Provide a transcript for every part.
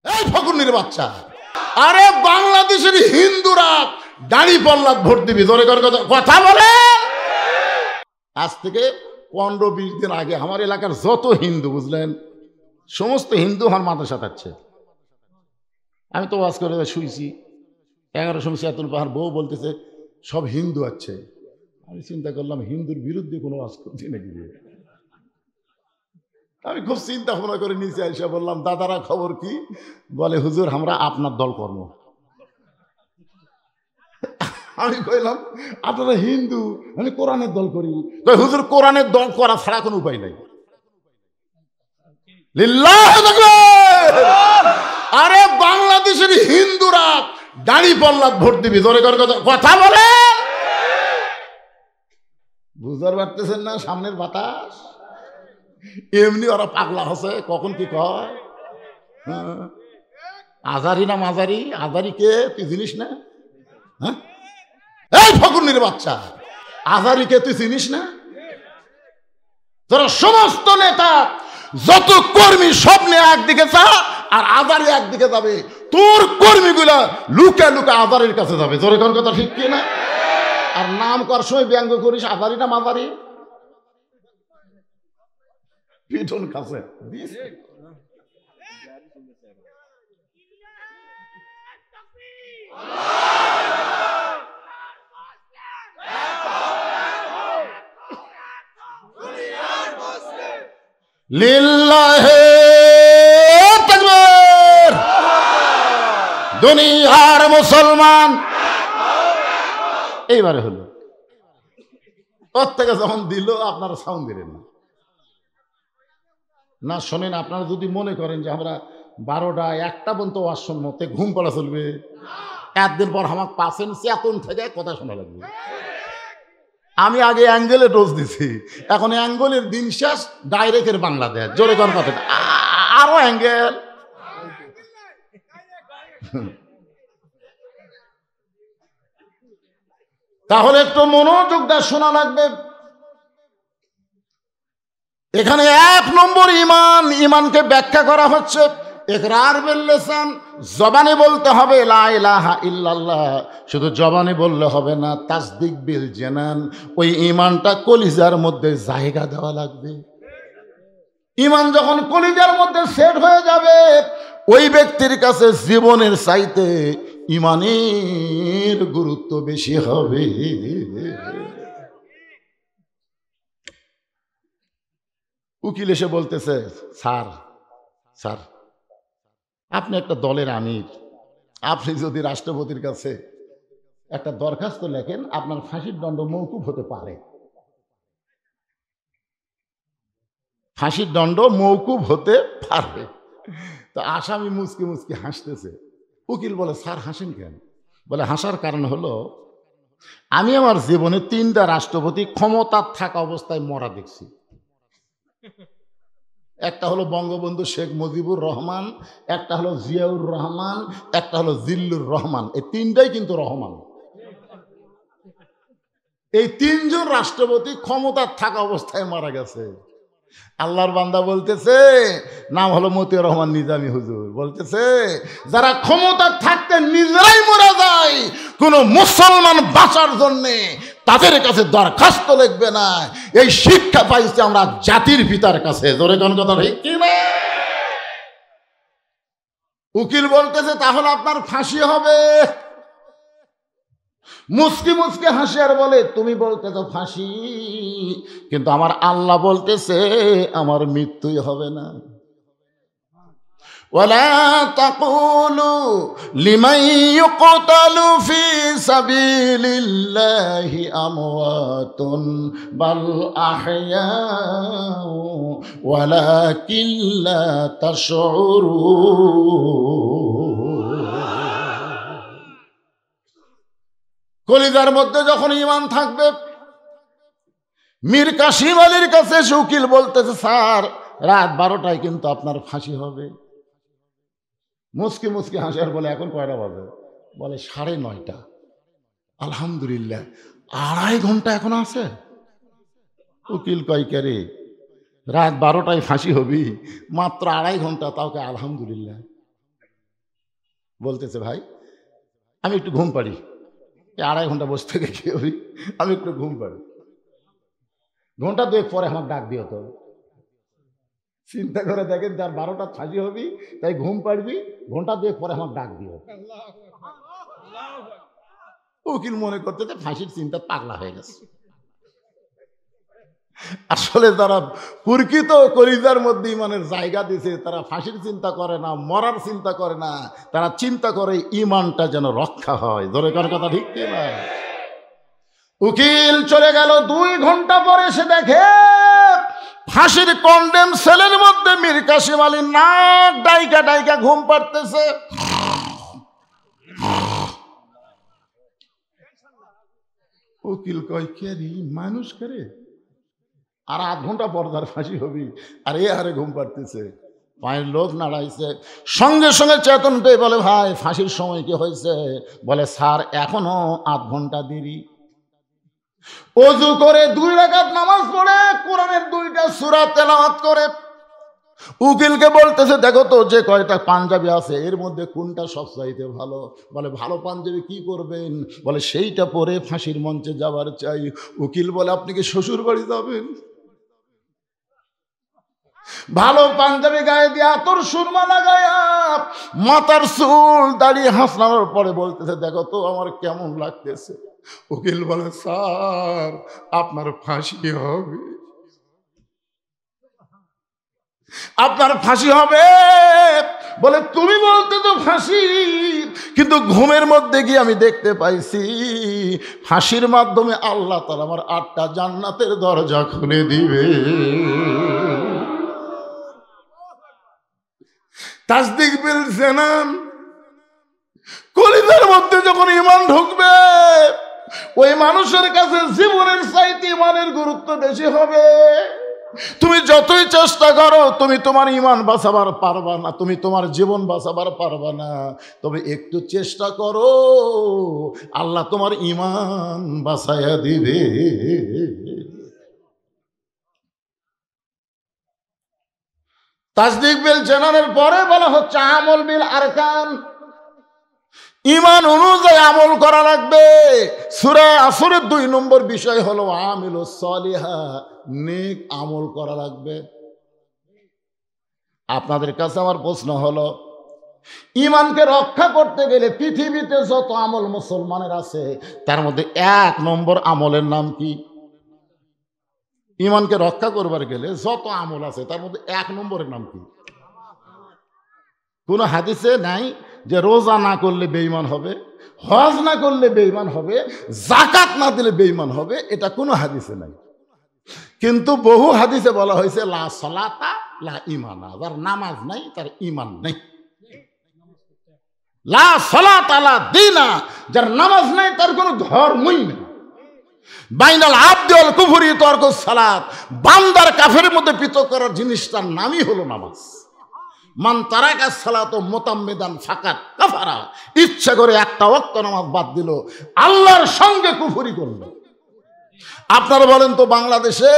এই ফকুন্নির বাচ্চা, আরে বাংলাদেশের হিন্দুরা দাড়ি পাল্লা ভোট দিবি, জোরে করে কথা বলে। আজ থেকে 15-20 দিন আগে আমার এলাকার যত হিন্দু, বুঝলেন, সমস্ত হিন্দু আমার মাদ্রাসা থাকছে। আমি তো ওয়াজ করে শুয়েছি, 1100 পাহাড় বউ বলতেছে সব হিন্দু আছে। আমি চিন্তা করলাম হিন্দুর বিরুদ্ধে কোনো ওয়াজ করছি নাকি। আমি খুব চিন্তা ভাবনা করে নিচে এসে বললাম, দাদারা খবর কি? বলে হুজুর আমরা আপনার দল কর্ম। আমি কইলাম আপনারা হিন্দু, আমি কোরআনের দল করি। হুজুর কোরআনের দল করা ছাড়া কোনো উপায় নাই। আরে বাংলাদেশের হিন্দুরা দাড়ি পাল্লা ভোট দিবি, জোরে করে কথা বলে। বুঝতে পারতেছেন না সামনের বাতাস? এমনি ওরা পাগলা হসে, কখন কি কয়। আজারি না মাজারি? আজারি কে তুই চিনিস না? হ্যাঁ, এই ফকুন্নির বাচ্চা, আজারি কে তুই চিনিস না? তোরা সমস্ত নেতা যত কর্মী সব নিয়ে একদিকে যা, আর আজারি একদিকে যাবে। তোর কর্মীগুলা লুকে লুকে আজারির কাছে যাবে। জোরে কোন কথা ঠিক কি না? আর নাম কর সময় ব্যঙ্গ করিস আজারি না মাজারি, পিঠন কাছে লিল্লাহে তাকবীর। দুনিয়ার মুসলমান এইবারে হলো। ওর থেকে যখন দিল আপনারা সাউন্ড দিলেন না। না শোনেন, আপনারা যদি মনে করেন যে আমরা 12টা 1টা পর্যন্ত ওয়াজ শুনবো, তে ঘুম পড়া চলবে। একদিন পর আমাকে পাচ্ছেন চেতন থেকে কথা শোনা লাগবে। আমি আগে অ্যাঙ্গেলে ডোজ দিছি, এখন অ্যাঙ্গেলের দিন শেষ, ডাইরেক্টের বাংলাদেশ। জোরে কোন কথা, আরো অ্যাঙ্গেল। তাহলে একটু মনোযোগ দিয়ে শোনা লাগবে। এখানে 1 নম্বর ইমান, ইমানকে ব্যাখ্যা করা হচ্ছে ইকরার বিল লিসান, জবানে বলতে হবে লা ইলাহা ইল্লাল্লাহ। শুধু জবানে বললে হবে না, তাসদিক বিল জানান, ওই ইমানটা কলিজার মধ্যে জায়গা দেওয়া লাগবে। ইমান যখন কলিজার মধ্যে সেট হয়ে যাবে, ওই ব্যক্তির কাছে জীবনের চাইতে ইমানের গুরুত্ব বেশি হবে। উকিল এসে বলতেছে, স্যার স্যার আপনি একটা দলের আমির, আপনি যদি রাষ্ট্রপতির কাছে একটা দরখাস্ত লেখেন আপনার ফাঁসির দণ্ড মওকুফ হতে পারে, ফাঁসির দণ্ড মওকুফ হতে পারে। তো আসামি মুচকি মুচকি হাসতেছে। উকিল বলে, স্যার হাসেন কেন? বলে, হাসার কারণ হলো আমি আমার জীবনে 3টা রাষ্ট্রপতি ক্ষমতার থাকা অবস্থায় মরা দেখছি। একটা হলো বঙ্গবন্ধু শেখ মুজিবুর রহমান, একটা হলো জিয়াউর রহমান, একটা হলো জিল্লুর রহমান। এই 3টাই কিন্তু রহমান। এই 3 জন রাষ্ট্রপতি ক্ষমতার থাকা অবস্থায় মারা গেছে। আল্লাহর বান্দা বলতেছে, নাম হলো মতিউর রহমান নিজামী হুজুর, বলতেছে যারা ক্ষমতা থাকতে নিজেরাই মারা যায়, কোন মুসলমান বাঁচার জন্যে তাদের কাছে দরখাস্ত লিখবে না। এই শিক্ষা পাইছি আমরা জাতির পিতার কাছে। জোরে কোন কথা ঠিক কি না? উকিল বলতেছে তাহলে আপনার ফাঁসি হবে। মুচকি মুচকি হাসি আর বলে, তুমি বলতেছো ফাঁসি, কিন্তু আমার আল্লাহ বলতেছে আমার মৃত্যুই হবে না। ওয়ালা তাকুলু লিমান ইউকতালু ফি সাবিলিল্লাহি আমওয়াতুন বাল আহইয়াউ ওয়ালাকিন লা তাশউরুন। কলিজার মধ্যে যখন ইমান থাকবে, মীর কাসিম আলীর কাছে উকিল বলতেছে, স্যার রাত 12টায় কিন্তু আপনার ফাঁসি হবে। মুচকি মুচকি হাসার বলে, এখন কয়টা বাজে? বলে 9:30। আলহামদুলিল্লাহ, 2.5 ঘন্টা এখন আছে। উকিল কয়, কে রে, রাত 12টায় ফাঁসি হবি, মাত্র 2.5 ঘন্টা, তাও কে আলহামদুলিল্লাহ। বলতেছে ভাই আমি একটু ঘুম পাড়ি, 2.5 ঘন্টা বসে থেকে কি হই, আমি একটু ঘুম পাড়ি, ঘন্টা 2 পরে আমার ডাক দিও তো। চিন্তা করে দেখেন, যার 12টা ফাঁসি হবি তাই ঘুম পাড়বি, ঘন্টা 2 পরে আমার ডাক দিও। উকিল মনে করতে ফাঁসির চিন্তা পাগলা হয়ে গেছে। আসলে যারা প্রকৃত কলিজার মধ্যে ইমানের জায়গা দিয়েছে তারা ফাঁসির চিন্তা করে না, মরার চিন্তা করে না, তারা চিন্তা করে ইমানটা যেন রক্ষা হয়। ধরে কার কথা ঠিক কি না? উকিল চলে গেল, 2 ঘন্টা পরে সে দেখে ফাঁসির কন্ডেম সেলের মধ্যে মীর কাসিম আলী নাক ডাইকা ডাইকা ঘুম পাড়তেছে। উকিল কয় কে রে মানুষ করে, আর 8 ঘন্টা পর তার ফাঁসি হবি, আর এ হারে ঘুম পাড়তেছে। পায়ের লোক নাড়াইছে, সঙ্গে সঙ্গে চেতন পেয়ে বলে ভাই ফাঁসির সময় কি হয়েছে? বলে স্যার এখনো 8 ঘন্টা দেরি। ওযু করে 2 রাকাত নামাজ পড়ে কোরআনের 2টা সূরা তেলাওয়াত করে উকিলকে বলতেছে দেখো তো যে কয়টা পাঞ্জাবি আছে এর মধ্যে কোনটা সবচাইতে ভালো? বলে ভালো পাঞ্জাবি কি করবেন? বলে সেইটা পরে ফাঁসির মঞ্চে যাবার চাই। উকিল বলে আপনি কি শ্বশুর বাড়ি যাবেন? ভালো পাঞ্জাবি গায়ে দিয়ে আতর সুরমা লাগায়া মাথার চুল দাড়ি হাসনানোর পরে বলতেছে দেখো তো আমার কেমন লাগতেছে। উকিল বলে স্যার আপনার ফাঁসি হবে, আপনার ফাঁসি হবে। বলে তুমি বলতে তো ফাঁসি, কিন্তু ঘুমের মধ্যে গিয়ে আমি দেখতে পাইছি ফাঁসির মাধ্যমে আল্লাহ তাআলা আমার 8টা জান্নাতের দরজা খুলে দিবে। তাসদিক বিল জানান, কলিজার মধ্যে যখন ঈমান ঢুকবে ওই মানুষের কাছে জীবনের চাইতে ঈমানের গুরুত্ব বেশি হবে। তুমি যতই চেষ্টা করো তুমি তোমার ঈমান বাঁচাবার পারবা না, তুমি তোমার জীবন বাঁচাবার পারবা না। তবে একটু চেষ্টা করো, আল্লাহ তোমার ঈমান বাঁচায়া দিবে। তাসদিক বিল জানানের পরে বলা হচ্ছে আমল বিল আরকান, ঈমান অনুযায়ী আমল করা লাগবে। সূরা আসরের 2 নম্বর বিষয় হলো আমিলুস সলিহা, নেক আমল করা লাগবে। আপনাদের কাছে আমার প্রশ্ন হলো ঈমানকে রক্ষা করতে গেলে পৃথিবীতে যত আমল মুসলমানের আছে তার মধ্যে 1 নম্বর আমলের নাম কি? ঈমানকে রক্ষা করবার গেলে যত আমল আছে তার মধ্যে 1 নম্বরের নাম কি? কোন হাদিসে নাই যে রোজা না করলে বেঈমান হবে, হজ না করলে বেঈমান হবে, যাকাত না দিলে বেঈমান হবে, এটা কোনো হাদিসে নাই। কিন্তু বহু হাদিসে বলা হয়েছে লা সালাতা লা ঈমানা, যার নামাজ নাই তার ঈমান নেই। লা সালাতা লা দীনা, যার নামাজ নাই তার কোনো ধর্মই নেই। বাইনাল আবদি ওয়াল কুফরি তারকুস সালাত, বান্দার কাফেরের মধ্যে পৃথক করার জিনিসটার নামই হলো নামাজ। মান তারাকা সালাত মুতাম্মিদান ফাকাত কাফারা, ইচ্ছা করে একটা ওয়াক্ত নামাজ বাদ দিল আল্লাহর সঙ্গে কুফরি করলো। আপনারা বলেন তো বাংলাদেশে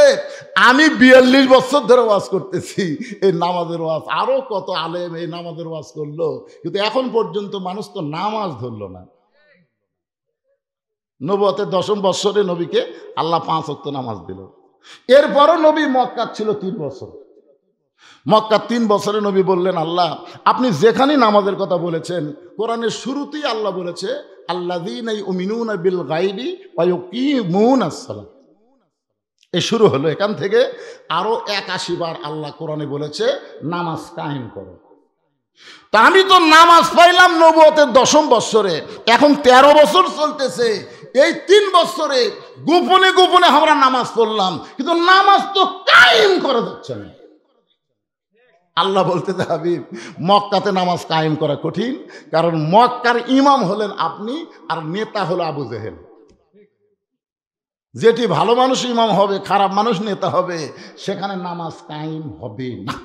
আমি 42 বছর ধরে ওয়াজ করতেছি, এই নামাজের ওয়াজ, আরো কত আলেম এই নামাজের ওয়াজ করলো, কিন্তু এখন পর্যন্ত মানুষ তো নামাজ ধরলো না। নবুয়তের 10ম বৎসরে নবীকে আল্লাহ 5 ওয়াক্ত নামাজ দিল। এরপরও নবী মক্কা ছিল 3 বছর। মক্কা 3 বছরে নবী বললেন আল্লাহ আপনি যেখানেই নামাজের কথা বলেছেন কোরআনের শুরুতেই আল্লাহ বলেছে আল্লাযীনা ইউমিনুনা বিল গায়বি ওয়া ইউকিমুনাস সালাত। এই শুরু হলো, এখান থেকে আরো 81 বার আল্লাহ কোরআনে বলেছে নামাজ কায়েম করো। তা আমি তো নামাজ পাইলাম নবুয়তের 10ম বৎসরে, এখন 13 বছর চলতেছে। এই 3 বছরে গোপনে গোপনে আমরা নামাজ পড়লাম, কিন্তু নামাজ তো কায়েম করা যাচ্ছে না। আল্লাহ বলতে হাবিব মক্কাতে নামাজ কায়েম করা কঠিন, কারণ মক্কার ইমাম হলেন আপনি আর নেতা হলো আবু জেহেল। যেটি ভালো মানুষ ইমাম হবে, খারাপ মানুষ নেতা হবে, সেখানে নামাজ কায়েম হবে না।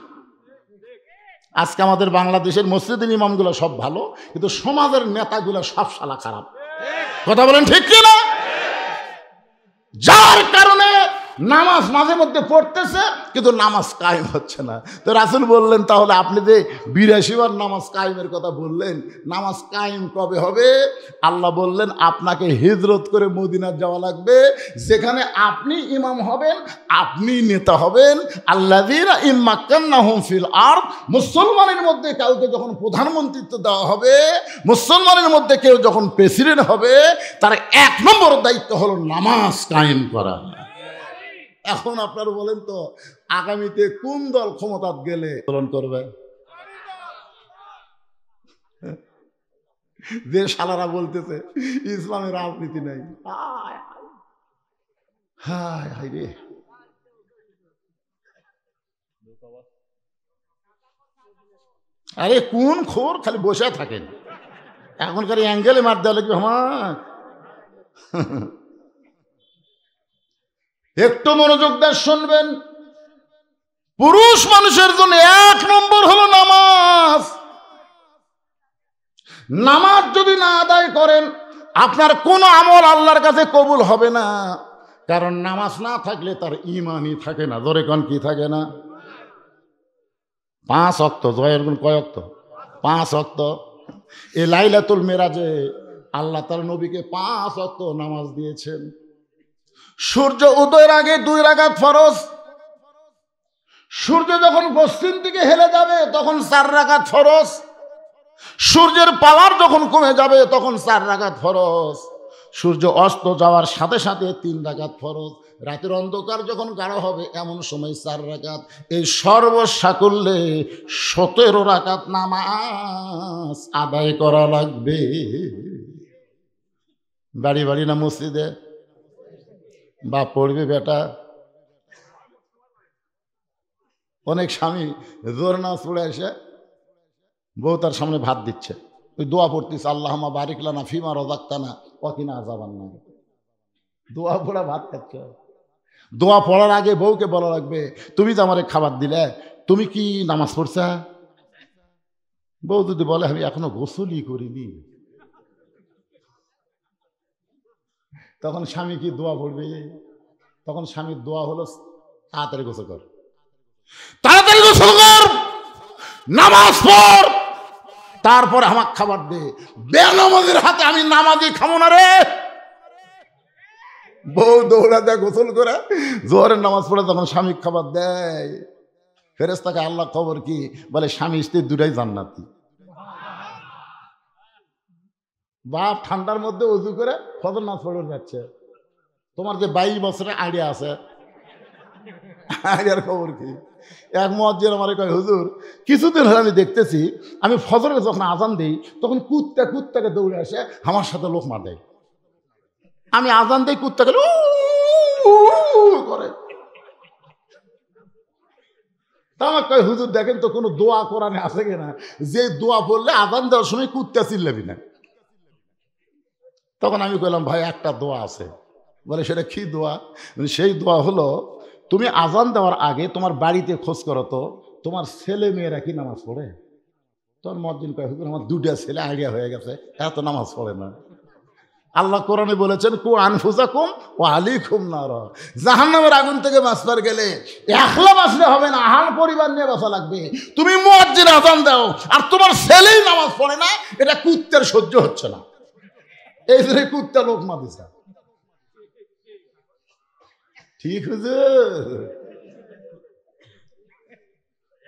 আজকে আমাদের বাংলাদেশের মসজিদের ইমামগুলো সব ভালো, কিন্তু সমাজের নেতাগুলো সব শালা খারাপ। কথা বলেন ঠিক কি না? যার কারণে নামাজ মাঝে মধ্যে পড়তেছে কিন্তু নামাজ কায়েম হচ্ছে না। তো রাসূল বললেন, তাহলে আপনি যে 82 বার নামাজ কায়েমের কথা বললেন, নামাজ কায়েম কবে হবে? আল্লাহ বললেন, আপনাকে হিজরত করে মদিনা যাওয়া লাগবে, যেখানে আপনি ইমাম হবেন, আপনি নেতা হবেন। আল্লাযীনা ইন মাক্কান্নাহুম ফিল আরদ, মুসলমানের মধ্যে কাউকে যখন প্রধানমন্ত্রিত্ব দেওয়া হবে, মুসলমানের মধ্যে কেউ যখন প্রেসিডেন্ট হবে, তার 1 নম্বর দায়িত্ব হলো নামাজ কায়েম করা। এখন আপনারা বলেন তো, আগামীতে কোন দল ক্ষমতায় গেলে পালন করবে? যে শালারা বলতেছে ইসলামের রাজনীতি নেই, হায় হায় রে। আরে কোন খোর খালি বসে থাকেন, এখনকার অ্যাঙ্গেলে মার দেওয়া লাগবে আমার। একটু মনোযোগ দিয়ে শুনবেন। পুরুষ মানুষের জন্য 1 নম্বর হলো নামাজ। নামাজ যদি না আদায় করেন, আপনার কোনো আমল আল্লাহর কাছে কবুল হবে না। কারণ নামাজ না থাকলে তার ঈমানই থাকে না। জোরে কোন কি থাকে না? 5 ওয়াক্ত। জয়ের গুণ কয় ওয়াক্ত? 5 ওয়াক্ত। এই লাইলাতুল মেরাজে আল্লাহ তার নবীকে 5 ওয়াক্ত নামাজ দিয়েছেন। সূর্য উদয়ের আগে 2 রাকাত ফরজ, সূর্য যখন পশ্চিম দিকে হেলে যাবে তখন 4 রাকাত ফরজ, সূর্যের পাওয়ার যখন কমে যাবে তখন 4 রাকাত ফরজ, সূর্য অস্ত যাওয়ার সাথে সাথে 3 রাকাত ফরজ, রাতের অন্ধকার যখন গাঢ় হবে এমন সময় 4 রাকাত। এই সর্বসাকুল্যে 17 রাকাত নামাজ আদায় করা লাগবে। বাড়ি বাড়ি না মসজিদে? বা পড়বে বেটা। অনেক স্বামী জোর নামাজ পড়ে এসে বউ তার সামনে ভাত দিচ্ছে, ওই দোয়া পড়তিস, আল্লাহুম্মা বারিক লানা ফিমা রাযাকতানা ওয়া কিনা আযাবান্নার। দোয়া পড়া ভাত খাচ্ছে। দোয়া পড়ার আগে বউকে বলা লাগবে, তুমি তো আমারে খাবার দিলে, তুমি কি নামাজ পড়ছা? বউ যদি বলে আমি এখনো গোসলই করিনি, তখন স্বামী কি দোয়া পড়বে? তখন স্বামীর দোয়া হলো, তাড়াতাড়ি গোসল কর, তাড়াতাড়ি গোসল কর, নামাজ পড়, তারপরে আমাকে খাবার দে। বেনামাজের হাতে আমি নামাজি খাবো না রে। বউ দৌড়া দেয় গোসল করে, জোহরের নামাজ পড়ে তখন স্বামী খাবার দেয়। ফেরেশতাকে আল্লাহ খবর কি বলে, স্বামী স্ত্রী দুটাই জান্নাতি। বাপ ঠান্ডার মধ্যে ওযু করে ফজর নামাজ পড়ে যাচ্ছে। তোমার যে 22 বছরের আইডিয়া আছে, আইডিয়ার খবর কি? এক মুয়াজ্জিন আমারে কয়, হুজুর কিছুদিন হলে আমি দেখতেছি, আমি ফজরে যখন আজান দিই তখন কুত্তাকে দৌড়ে আসে আমার সাথে লোকমা দেয়। আমি আজান দিই, কুত্তাকে করে। তা আমার কয়, হুজুর দেখেন তো কোনো দোয়া কোরআনে আছে কিনা, যে দোয়া পড়লে আজান দেওয়ার সময় কুত্তা চিল্লাবি না। তখন আমি কইলাম, ভাই একটা দোয়া আছে। বলে, সেটা কি দোয়া? সেই দোয়া হলো, তুমি আজান দেওয়ার আগে তোমার বাড়িতে খোঁজ করো তো তোমার ছেলে মেয়েরা কি নামাজ পড়ে। তোর মুয়াজ্জিন কয়, হুজুর আমার 2টা ছেলে আইডিয়া হয়ে গেছে, এত নামাজ পড়ে না। আল্লাহ কোরআনে বলেছেন, কু আনফুসাকুম ওয়া আলাইকুম নার, জাহান্নামের আগুন থেকে বাঁচবার গেলে একলা বাঁচলে হবে না, আহাল পরিবার নিয়ে বাঁচা লাগবে। তুমি মুয়াজ্জিন আজান দাও আর তোমার ছেলেই নামাজ পড়ে না, এটা কুত্তার সহ্য হচ্ছে না। এই যে কুত্তা লোকমা দিছে। ঠিক হুজুর?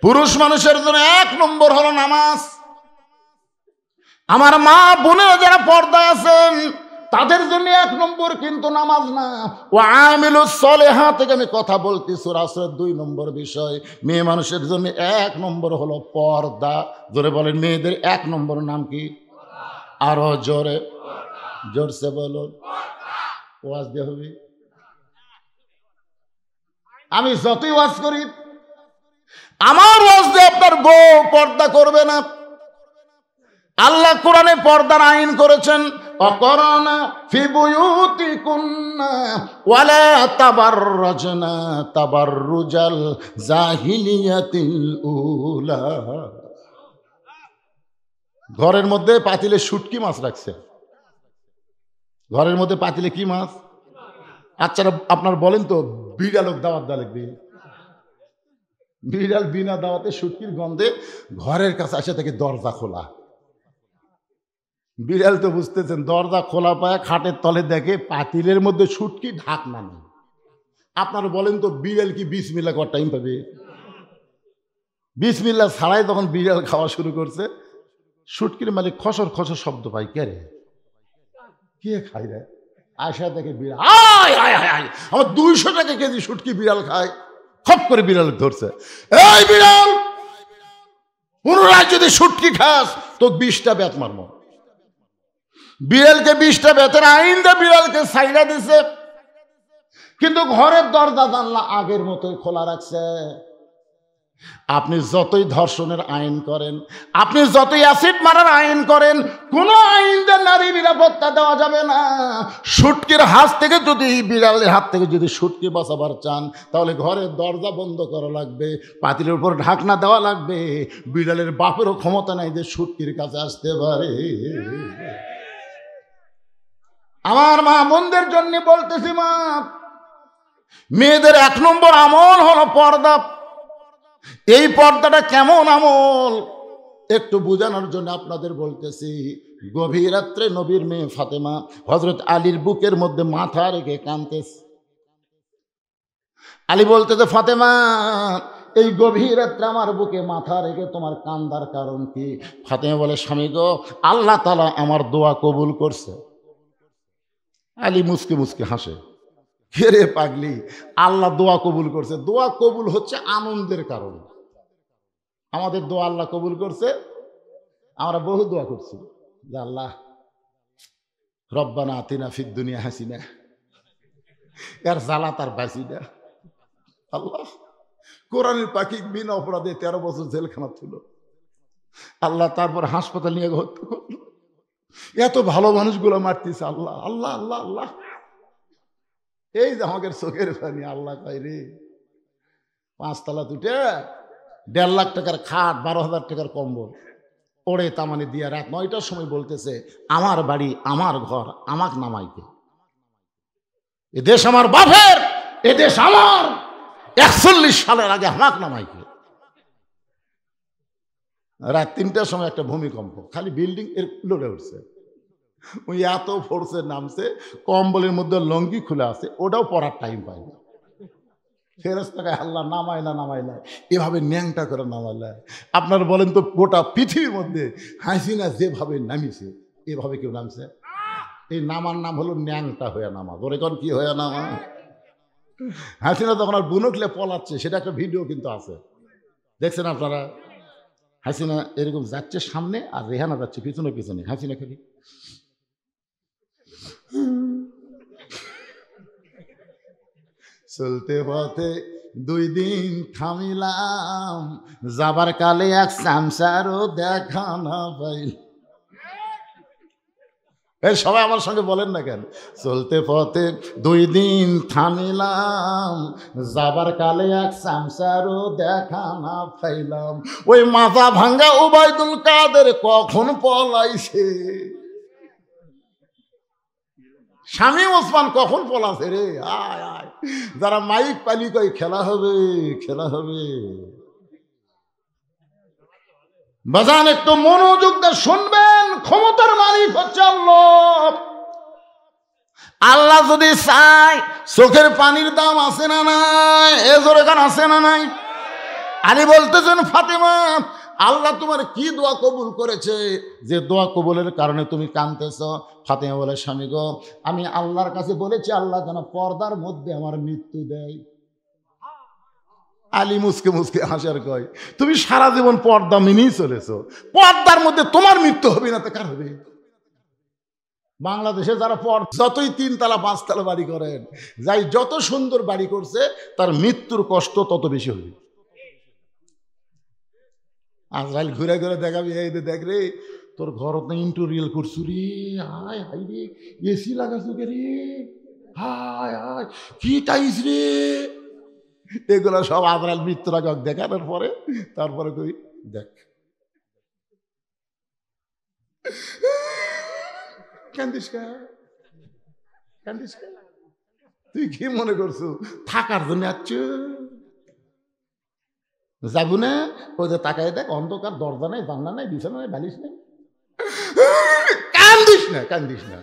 পুরুষ মানুষের জন্য 1 নম্বর হলো নামাজ। আমার মা বোনেরা যারা পর্দায় আছেন তাদের জন্য 1 নম্বর কিন্তু নামাজ না। ওয়া আমিলুস সলিহাত থেকে আমি কথা বলছি, সূরা আসরের 2 নম্বর বিষয়। মেয়ে মানুষের জন্য 1 নম্বর হলো পর্দা। জোরে বলেন, মেয়েদের 1 নম্বর নাম কি? আরো জোরে, জোরসে বলুন। ওয়াজ দিয়ে হবে। আমি যতই ওয়াজ করি, আমার ওয়াজ দিয়ে আপনার বউ পর্দা করবে না। আল্লাহ কোরআনে পর্দার আইন করেছেন, অকরনা ফি বুয়ুতিকুন্না ওয়ালা তাবাররাজনা তাবাররুজাল জাহিলিয়াতিল উলা। ঘরের মধ্যে পাতিলে শুটকি মাছ রাখছে। ঘরের মধ্যে পাতিলে কি মাছ? আচ্ছা আপনার বলেন তো, বিড়ালক দাওয়াত দেওয়া লাগবে। বিড়াল বিনা দাওয়াতে শুটকির গন্ধে ঘরের কাছে আসে থেকে দরজা খোলা। বিড়াল তো বুঝতেছেন, দরজা খোলা পায় খাটের তলে দেখে পাতিলের মধ্যে শুটকি, ঢাকনা নেই। আপনারা বলেন তো বিড়াল কি বিসমিল্লাহ করার টাইম পাবে? বিসমিল্লাহ ছাড়াই তখন বিড়াল খাওয়া শুরু করছে। শুটকির মালিক খসর খসর শব্দ পাই, কে রে, কে খাই রে? আয়সা দেখে বিড়াল, আয় আয় আয় আয়, আমার 200 টাকা কেজি শুটকি বিড়াল খায়। খপ করে বিড়াল ধরছে, এই বিড়াল, পুনরায় যদি শুটকি খাস তো 20টা বেত মারবো। বিড়ালকে 20টা বেতের আইন দিয়ে বিড়ালকে সাইডা দিছে, কিন্তু ঘরের দরজা জানলা আগের মতোই খোলা রাখছে। আপনি যতই ধর্ষণের আইন করেন, আপনি যতই অ্যাসিড মারার আইন করেন, কোন আইন দিয়ে নারী নিরাপত্তা দেওয়া যাবে না। শুটকির হাত থেকে যদি, বিড়ালের হাত থেকে যদি শুটকি বাঁচাবার চান, তাহলে ঘরের দরজা বন্ধ করা লাগবে, পাতিলের উপর ঢাকনা দেওয়া লাগবে। বিড়ালের বাপেরও ক্ষমতা নাই যে শুটকির কাছে আসতে পারে। আমার মা বোনদের জন্য বলতেছি, মা, মেয়েদের 1 নম্বর আমল হলো পর্দা। এই পর্দাটা কেমন আমল একটু বোঝানোর জন্য আপনাদের বলতেছি। গভীর রাত্রে নবীর মেয়ে ফাতেমা হযরত আলীর বুকের মধ্যে মাথা রেখে কাঁদতেছে। আলী বলতেছে, ফাতেমা, এই গভীর রাত্রে আমার বুকে মাথা রেখে তোমার কান্দার কারণ কি? ফাতেমা বলে, স্বামী গো, আল্লাহ তাআলা আমার দোয়া কবুল করছে। আলী মুসকে মুসকে হাসে, কে রে পাগলি, আল্লাহ দোয়া কবুল করছে? দোয়া কবুল হচ্ছে আনন্দের কারণ। আমাদের দোয়া আল্লাহ কবুল করছে। আমরা বহু দোয়া করছি যে আল্লাহ রব্বানা আতিনা ফিদ দুনিয়া হাসিনা, এর জ্বালা তার বাঁচি না। আল্লাহ কোরআনের পাখি বিনা অপরাধে 13 বছর জেলখানা ছিল। আল্লাহ তারপর হাসপাতাল নিয়ে হত্যা করলো। এত ভালো মানুষগুলো মারতেছে। আল্লাহ আল্লাহ আল্লাহ আল্লাহ, এই যে আমাদের চোখের পানি। আল্লাহ কয় রে, 5 তলা তুটে 1.5 লাখ টাকার খাট, 12,000 টাকার কম্বল ওড়ে তামানি দিয়া রাত 9টার সময় বলতেছে, আমার বাড়ি, আমার ঘর, আমাকে নামাইতে। এ দেশ আমার বাপের, এ দেশ আমার, 41 সালের আগে আমাকে নামাইতে। রাত 3টার সময় একটা ভূমিকম্প, খালি বিল্ডিং এর লড়ে উঠছে। ওই এত ফোর্সে নামছে, কম্বলের মধ্যে লঙ্গি খুলে আছে, ওটাও পরার টাইম পায় না। ফেরেশতাকে আল্লাহ নামাইলা নামাইলা, এভাবে ন্যাংটা করে নামাইলা। আপনারা বলেন তো, গোটা পৃথিবীর মধ্যে হাসিনা যেভাবে নামিছে, এভাবে কেউ নামছে? এই নামার নাম হলো ন্যাংটা হয়ে নামা। ধরে কোন কি হয়ে নামা? হাসিনা তখন আর বুনকলে পলাচ্ছে, সেটা একটা ভিডিও কিন্তু আছে, দেখছেন আপনারা? হাসিনা এরকম যাচ্ছে সামনে, আর রেহানা যাচ্ছে পিছনে পিছনে। হাসিনা খালি চলতে পথে 2 দিন থামিলাম, যাবার কালে এক সামসারও দেখা না পাইল। এই সবাই আমার সঙ্গে বলেন না কেন? চলতে পথে 2 দিন থামিলাম, যাবার কালে এক সামসারও দেখা না পাইলাম। ওই মাথা ভাঙ্গা ওবায়দুল কাদের কখন পলাইছে, শামীম ওসমান কখন পলাছে রে? আয় আয়, যারা মাইক পালি কই খেলা হবে, খেলা হবে। বাজান একটু মনোযোগ দিয়ে শুনবেন, ক্ষমতার মালিক হচ্ছে আল্লাহ। আল্লাহ যদি চায়, চোখের পানির দাম আছে না নাই? এ জোরে গান আছে না নাই? আলী বলতেছেন, ফাতেমা, আল্লাহ তোমার কি দোয়া কবুল করেছে যে দোয়া কবুলের কারণে তুমি কাঁদতেছ? ফাতেমা বলে, স্বামী গো, আমি আল্লাহর কাছে বলেছি আল্লাহ যেন পর্দার মধ্যে আমার মৃত্যু দেয়। আলী মুসকে মুসকে হাসার কয়, তুমি সারা জীবন পর্দা মেনেই চলেছো, পর্দার মধ্যে তোমার মৃত্যু হবে না তো কার হবে? বাংলাদেশে যারা যতই 3 তলা 5 তলা বাড়ি করেন, যাই যত সুন্দর বাড়ি করছে, তার মৃত্যুর কষ্ট তত বেশি হবে। আজরাইল ঘুরে ঘুরে দেখাবি, এই দেখ রে, তোর ঘর তো ইন্টেরিয়র করছু রে, হায় হাই রে, এসি লাগাছু কে রে, হায় হায় কি টাইস রে। এগুলো সব আজরাইল মৃত্যুর আগে দেখানোর পরে তারপরে কই দেখ। কান্দিস কা, কান্দিস কা? তুই কি মনে করছো থাকার জন্য আসছো? যাবো না? ওই যে তাকায় দেখ, অন্ধকার, দরজা নাই, জানলা নাই, বিছানা নাই, বালিশ নেই। কান্দিস না, কান্দিস না,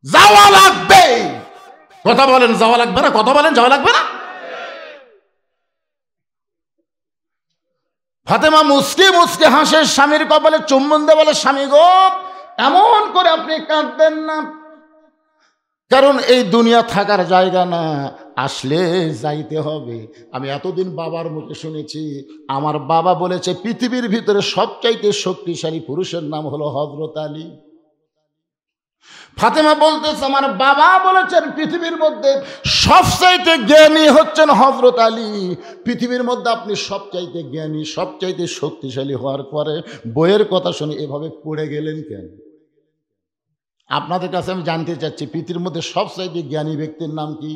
যাওয়া লাগবে। কথা বলেন যাওয়া লাগবে না? কথা বলেন যাওয়া লাগবে না? ফাতেমা মুচকে মুচকে হাসে, স্বামীর কপালে চুম্বন দিয়ে বলে, স্বামী গো, এমন করে আপনি কাঁদবেন না, কারণ এই দুনিয়া থাকার জায়গা না, আসলে যাইতে হবে। আমি এতদিন বাবার মুখে শুনেছি, আমার বাবা বলেছে পৃথিবীর ভিতরে সবচাইতে শক্তিশালী পুরুষের নাম হলো হযরত আলী। ফাতেমা বলতেছে আমার বাবা বলেছেন পৃথিবীর মধ্যে সবচাইতে জ্ঞানী হচ্ছেন হযরত আলী। পৃথিবীর মধ্যে আপনি সবচাইতে জ্ঞানী, সবচাইতে শক্তিশালী হওয়ার পরে বইয়ের কথা শুনে এভাবে পড়ে গেলেন কেন? আপনাদের কাছে আমি জানতে চাচ্ছি, পৃথিবীর মধ্যে সবচাইতে জ্ঞানী ব্যক্তির নাম কি?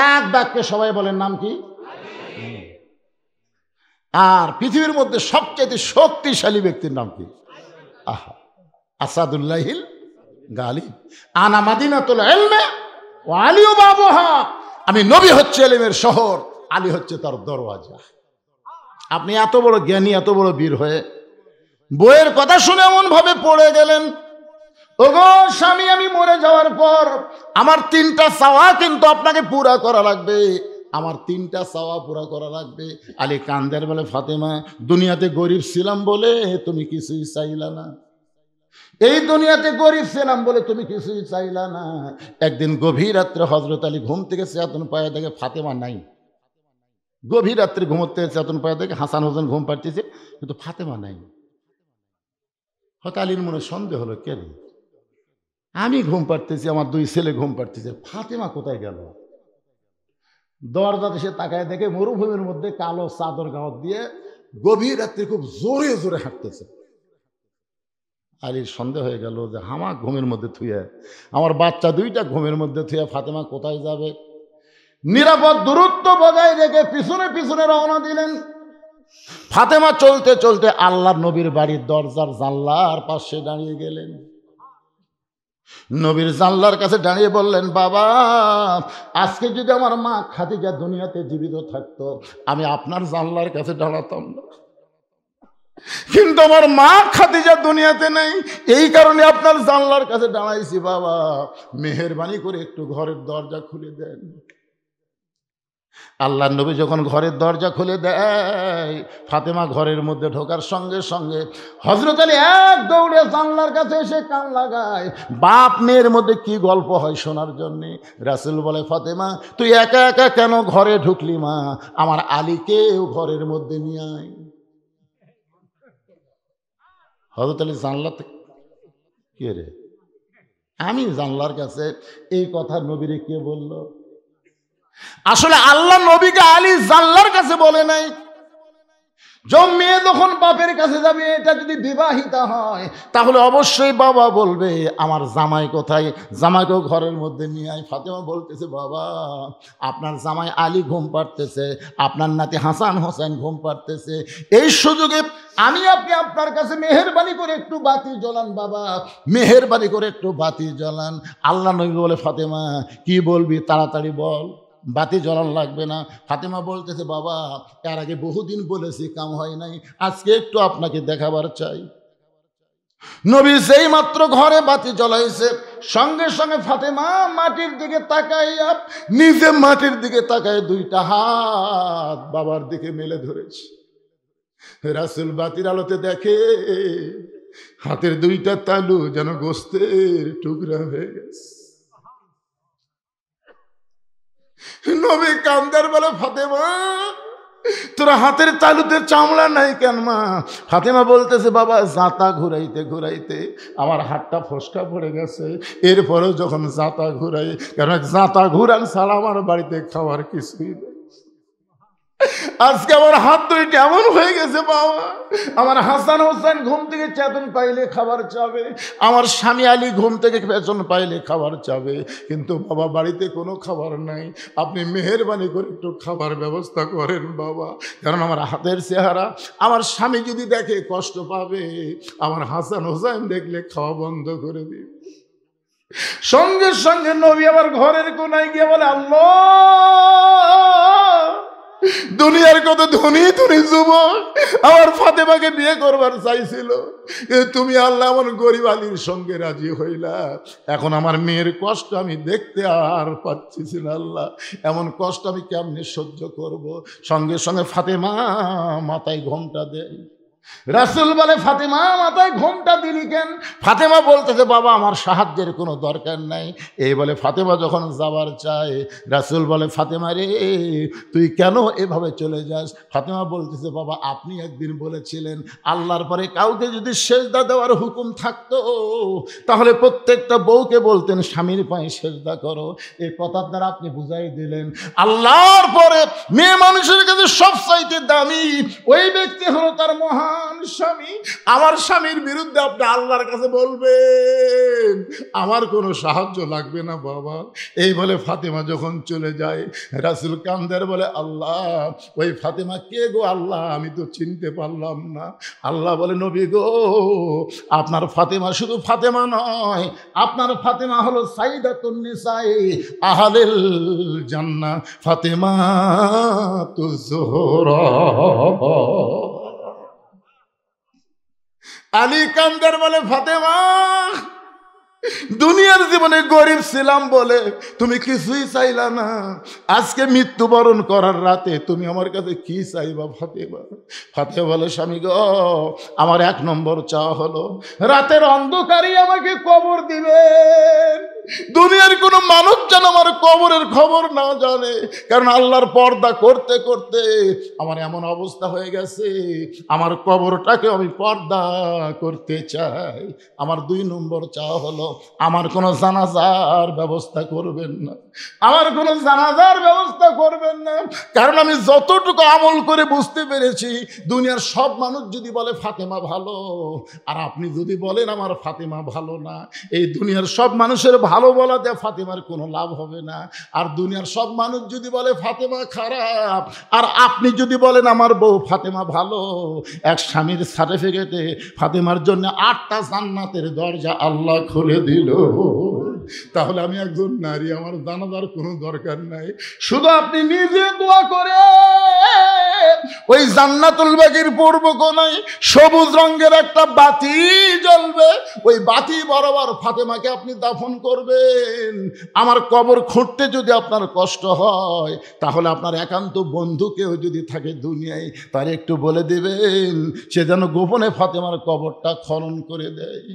এক বাক্যে সবাই বলেন, নাম কি? আর পৃথিবীর মধ্যে সবচাইতে শক্তিশালী ব্যক্তির নাম কি? আহা, আসাদুল্লাহিল গালিব। আনা মাদিনাতুল ইলমি ওয়া আলিউ বাবুহা। আমি নবী হচ্ছে ইলমের শহর, আলী হচ্ছে তার দরওয়াজা। আপনি এত বড় জ্ঞানী, এত বড় বীর হয়ে বইয়ের কথা শুনে এমন ভাবে পড়ে গেলেন। ওগো স্বামী, আমি মরে যাওয়ার পর আমার 3টা চাওয়া কিন্তু আপনাকে পুরা করা লাগবে, আমার 3টা চাওয়া পুরা করা লাগবে। আলী কান্দের বলে, ফাতেমা, দুনিয়াতে গরিব ছিলাম বলে তুমি কিছুই চাইলা না, এই দুনিয়াতে গরিব ছিলাম বলে তুমি কিছুই চাইলা না। একদিন গভীর রাত্রে হযরত আলী ঘুম থেকে চেতন পায়ে দেখে ফাতেমা নাই। গভীর রাত্রে ঘুমোতে চেতন পায়ে দেখে হাসান হোসেন ঘুম পাড়তেছে, কিন্তু ফাতেমা নাই। হয়তো আলীর মনে সন্দেহ হলো, কে রে, আমি ঘুম পাড়তেছি, আমার 2 ছেলে ঘুম পাড়তেছে, ফাতেমা কোথায় গেল? দরজাতে সে তাকায় দেখে মরুভূমির মধ্যে কালো চাদর গাঁত দিয়ে গভীর রাত্রে খুব জোরে জোরে হাঁটতেছে। আলীর সন্দেহ হয়ে গেল যে হামা ঘুমের মধ্যে থুয়ে, আমার বাচ্চা 2টা ঘুমের মধ্যে থুয়ে ফাতেমা কোথায় যাবে? নিরাপদ দূরত্ব বজায় রেখে পিছনে পিছনে রওনা দিলেন। ফাতেমা চলতে চলতে আল্লাহর নবীর বাড়ির দরজার জানলার পাশে দাঁড়িয়ে গেলেন। নবীর জানলার কাছে দাঁড়িয়ে বললেন, বাবা, আজকে যদি আমার মা খাদিজা দুনিয়াতে জীবিত থাকতো, আমি আপনার জানলার কাছে দাঁড়াতাম না, কিন্তু আমার মা খাদিজা দুনিয়াতে নেই, এই কারণে আপনার জানলার কাছে দাঁড়াইছি। বাবা, মেহেরবানি করে একটু ঘরের দরজা খুলে দেন। আল্লাহর নবী যখন ঘরের দরজা খুলে দেয়, ফাতেমা ঘরের মধ্যে ঢোকার সঙ্গে সঙ্গে হযরত আলী এক দৌড়ে জানলার কাছে এসে কান লাগায়। বাপ মেয়ের মধ্যে কি গল্প হয় শোনার জন্যে। রাসূল বলে, ফাতেমা, তুই একা একা কেন ঘরে ঢুকলি মা? আমার আলীকেও ঘরের মধ্যে নিয়ে আয়। হযরত আলী জানলাতে, কে রে, আমি জানলার কাছে, এই কথা নবীরে কে বলল? আসলে আল্লাহ নবীকে আলী জানলার কাছে বলে নাই। মেয়ে যখন বাপের কাছে যাবে, এটা যদি বিবাহিতা হয়, তাহলে অবশ্যই বাবা বলবে আমার জামাই কোথায়, জামাইকেও ঘরের মধ্যে নিয়ে আয়। ফাতেমা বলতেছে, বাবা, আপনার জামাই আলী ঘুম পাড়তেছে, আপনার নাতি হাসান হোসেন ঘুম পাড়তেছে, এই সুযোগে আমি আপনি আপনার কাছে মেহেরবানি করে একটু বাতি জ্বলান বাবা, মেহেরবানি করে একটু বাতি জ্বলান। আল্লাহ নবী বলে, ফাতেমা কি বলবি, তাড়াতাড়ি বল, বাতি জ্বলান লাগবে না। ফাতেমা বলতেছে, বাবা, এর আগে বহুদিন বলেছি, কাম হয় নাই, আজকে একটু আপনাকে দেখাবার চাই। নবী যেই মাত্র ঘরে বাতি জ্বলাইছে, সঙ্গে সঙ্গে ফাতেমা মাটির দিকে তাকাইয়া, নিজে মাটির দিকে তাকায় 2টা হাত বাবার দিকে মেলে ধরেছে। রাসূল বাতির আলোতে দেখে হাতের 2টা তালু যেন গোস্তের টুকরা হয়ে গেছে। নবী কান্দার বলে, ফাতেমা, তোরা হাতের তালুতে চামড়া নাই কেন মা? ফাতেমা বলতেছে, বাবা, জাঁতা ঘুরাইতে ঘুরাইতে আমার হাতটা ফসকা পড়ে গেছে, এরপরেও যখন জাঁতা ঘুরাই, কারণ জাঁতা ঘুরান ছাড়া আমার বাড়িতে খাওয়ার কিছুই নেই। আজকে আমার হাত 2টা এমন হয়ে গেছে বাবা, আমার হাসান হোসেন ঘুম থেকে চেতন পাইলে খাবার চাবে, আমার স্বামী আলী ঘুম থেকে পেছন পাইলে খাবার চাবে, কিন্তু বাবা বাড়িতে কোনো খাবার নাই, আপনি মেহেরবানি করে একটু খাবার ব্যবস্থা করেন বাবা, কারণ আমার হাতের চেহারা আমার স্বামী যদি দেখে কষ্ট পাবে, আমার হাসান হোসেন দেখলে খাওয়া বন্ধ করে দিবে। সঙ্গে সঙ্গে নবী আবার ঘরের কোনায় গিয়ে বলে, আল্লাহ, দুনিয়ার কত ধনী ধনী যুবক আমার ফাতেমাকে বিয়ে করবার চাইছিল, তুমি আল্লাহ আমার গরিব আলীর সঙ্গে রাজি হইলা। এখন আমার মেয়ের কষ্ট আমি দেখতে আর পাচ্ছি না আল্লাহ, এমন কষ্ট আমি কেমনে সহ্য করব। সঙ্গে সঙ্গে ফাতেমা মাথায় ঘোমটা দেয়। রাসূল বলে, ফাতেমা মাথায় ঘোমটা দিলি কেন? ফাতেমা বলতেছে, বাবা আমার সাহায্যের কোনো দরকার নাই। এই বলে ফাতেমা যখন যাবার চায়, রাসূল বলে, ফাতেমা রে তুই কেন এভাবে চলে যাস? ফাতেমা বলতেছে, বাবা আপনি একদিন বলেছিলেন আল্লাহর পরে কাউকে যদি সেজদা দেওয়ার হুকুম থাকতো তাহলে প্রত্যেকটা বউকে বলতেন স্বামীর পায়ে সেজদা করো। এই কথার দ্বারা আপনি বুঝাই দিলেন আল্লাহর পরে মেয়ে মানুষের কাছে সবচাইতে দামি ওই ব্যক্তি হলো তার মহান স্বামী। আমার স্বামীর বিরুদ্ধে আপনি আল্লাহর কাছে বলবেন, আমার কোনো সাহায্য লাগবে না বাবা। এই বলে ফাতেমা যখন চলে যায়, রাসূল কান্দার বলে, আল্লাহ ওই ফাতেমা কে গো আল্লাহ, আমি তো চিনতে পারলাম না। আল্লাহ বলে, নবী গো আপনার ফাতেমা শুধু ফাতেমা নয়, আপনার ফাতেমা হলো সাইয়্যিদাতুন নিসাই আহলিল জান্নাহ ফাতেমাতুজ যোহরা। আলী কান্দার বলে, ফাতেমা দুনিয়ার জীবনে গরিব ছিলাম বলে তুমি কিছুই চাইলা না, আজকে মৃত্যুবরণ করার রাতে তুমি আমার কাছে কি চাইবা ফাতেমা? ফাতেমা বলে, স্বামী গো আমার এক নম্বর চাওয়া হলো রাতের অন্ধকারে আমাকে কবর দিবেন। দুনিয়ার কোনো মানুষ যেন আমার কবরের খবর না জানে, কারণ আল্লাহর পর্দা করতে করতে আমার এমন অবস্থা হয়ে গেছে, আমার কবরটাকে আমি পর্দা করতে চাই। আমার দুই নম্বর চাওয়া হলো আমার কোনো জানাজার ব্যবস্থা করবেন না, আমার কোনো জানাজার ব্যবস্থা করবেন না। কারণ আমি যতটুকু আমল করে বুঝতে পেরেছি, দুনিয়ার সব মানুষ যদি বলে ফাতেমা ভালো, আর আপনি যদি বলেন আমার ফাতেমা ভালো না, এই দুনিয়ার সব মানুষের ভালো বলাতে ফাতেমার কোনো লাভ হবে না। আর দুনিয়ার সব মানুষ যদি বলে ফাতেমা খারাপ, আর আপনি যদি বলেন আমার বউ ফাতেমা ভালো, এক স্বামীর সার্টিফিকেটে ফাতেমার জন্য 8টা জান্নাতের দরজা আল্লাহ খুলে দিল। তাহলে আমি একজন নারী, আমার জানাজার কোনো দরকার নাই, শুধু আপনি নিজে দোয়া করে ওই জান্নাতুল বাকির পূর্ব কোণায় সবুজ রঙের একটা বাতি জ্বলবে, ওই বাতি বরাবর ফাতেমাকে আপনি দাফন করবেন। আমার কবর খুঁড়তে যদি আপনার কষ্ট হয়, তাহলে আপনার একান্ত বন্ধু কেউ যদি থাকে দুনিয়ায়, তার একটু বলে দেবেন সে যেন গোপনে ফাতেমার কবরটা খনন করে দেয়।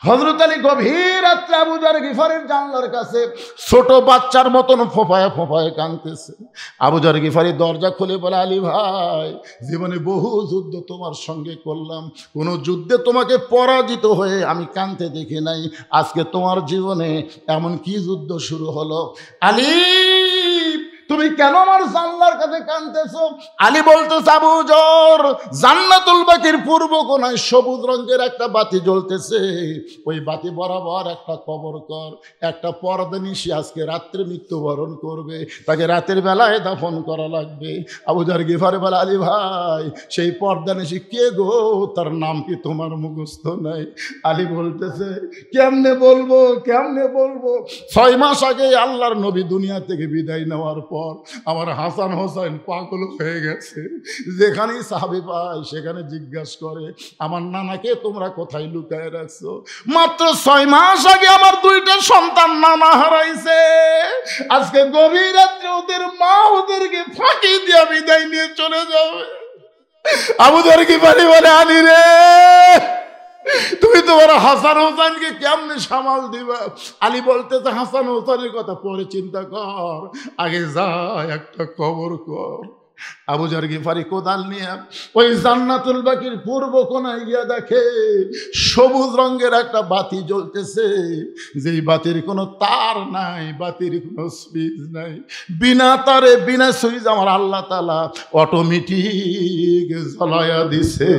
হযরত আলী গভীর রাত্রে আবু যর গিফারির জানলার কাছে ছোট বাচ্চার মতন ফোঁপায় ফোঁপায় কাঁদতেছে। আবু যর গিফারি দরজা খুলে বলে, আলী ভাই জীবনে বহু যুদ্ধ তোমার সঙ্গে করলাম, কোনো যুদ্ধে তোমাকে পরাজিত হয়ে আমি কাঁদতে দেখি নাই, আজকে তোমার জীবনে এমন কি যুদ্ধ শুরু হলো? আলী তুমি কেন আমার জানলার কাছে কাঁদতেছো? আলী বলতেছে, আবু যর জান্নাতুল বাকির পূর্ব কোণায় সবুজ রঙের একটা বাতি জ্বলতেছে, ওই বাতি বরাবর একটা কবর কর, একটা পর্দা নিশি আজকে রাত্রে মৃত্যুবরণ করবে, তাকে রাতের বেলায় দাফন করা লাগবে। আবু যর গিফারি বলে, আলী ভাই সেই পর্দা নিশি কে গো, তার নাম কি তোমার মুখস্থ নাই? আলী বলতেছে, কেমনে বলবো কেমনে বলবো, 6 মাস আগে আল্লাহর নবী দুনিয়া থেকে বিদায় নেওয়ার পর আমার হাসান হোসেন পাগল হয়ে গেছে, যেখানেই সাহাবী পায় সেখানে জিজ্ঞাসা করে আমার নানাকে তোমরা কোথায় লুকায় রাখছো? মাত্র 6 মাস আগে আমার 2টা সন্তান নানা হারাইছে, আজকে গভীর রাত্রে ওদের মা ওদেরকে ফাঁকি দিয়ে বিদায় নিয়ে চলে যাবে। আবু যর গিফারি বলে, আলী রে তুমি তোমার হাসান হোসেনকে কেমনে সামাল দিবা? আলী বলতেছে, হাসান হোসেনের কথা পরে চিন্তা কর, আগে যা একটা কবর কর। আবু যর গিফারি কোদাল নিয়ে ওই জান্নাতুল বাকির পূর্ব কোণায় গিয়ে দেখে সবুজ রঙের একটা বাতি জ্বলতেছে, যেই বাতির কোনো তার নাই, বাতির কোনো সুইচ নাই, বিনা তারে বিনা সুইচ আমার আল্লাহ তাআলা অটোমেটিক জ্বলায়া দিছে।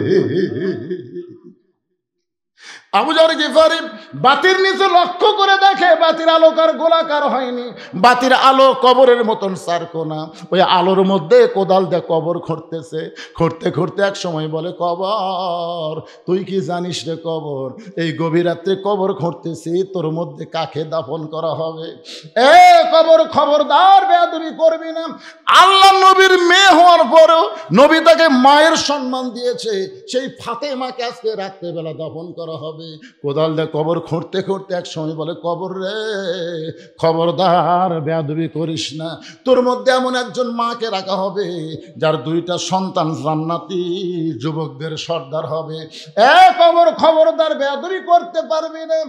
আবু যর গিফারি বাতির নিচে লক্ষ্য করে দেখে বাতির আলোকার গোলাকার হয়নি, বাতির আলো কবরের মতন সারকোনা। ওই আলোর মধ্যে কোদাল দিয়ে কবর খুঁড়তেছে, খুঁড়তে খুঁড়তে এক সময় বলে, কবর তুই কি জানিস রে কবর, এই গভীর রাত্রে কবর খুঁড়তেছি, তোর মধ্যে কাকে দাফন করা হবে? এ কবর খবরদার বেয়াদবি করবি না। আল্লাহ নবীর মেয়ে হওয়ার পরেও নবী তাকে মায়ের সম্মান দিয়েছে, সেই ফাতেমাকে আজকে রাত্রেবেলা দাফন করা হবে। কোদাল দিয়ে কবর খুঁড়তে খুঁড়তে এক সময় বলে, কবর রে খবরদার বেয়াদবি করিস না, তোর মধ্যে এমন একজন মাকে রাখা হবে যার 2টা সন্তান জান্নাতি যুবকদের সর্দার হবে। এ কবর খবরদার বেয়াদবি করতে পারবি না।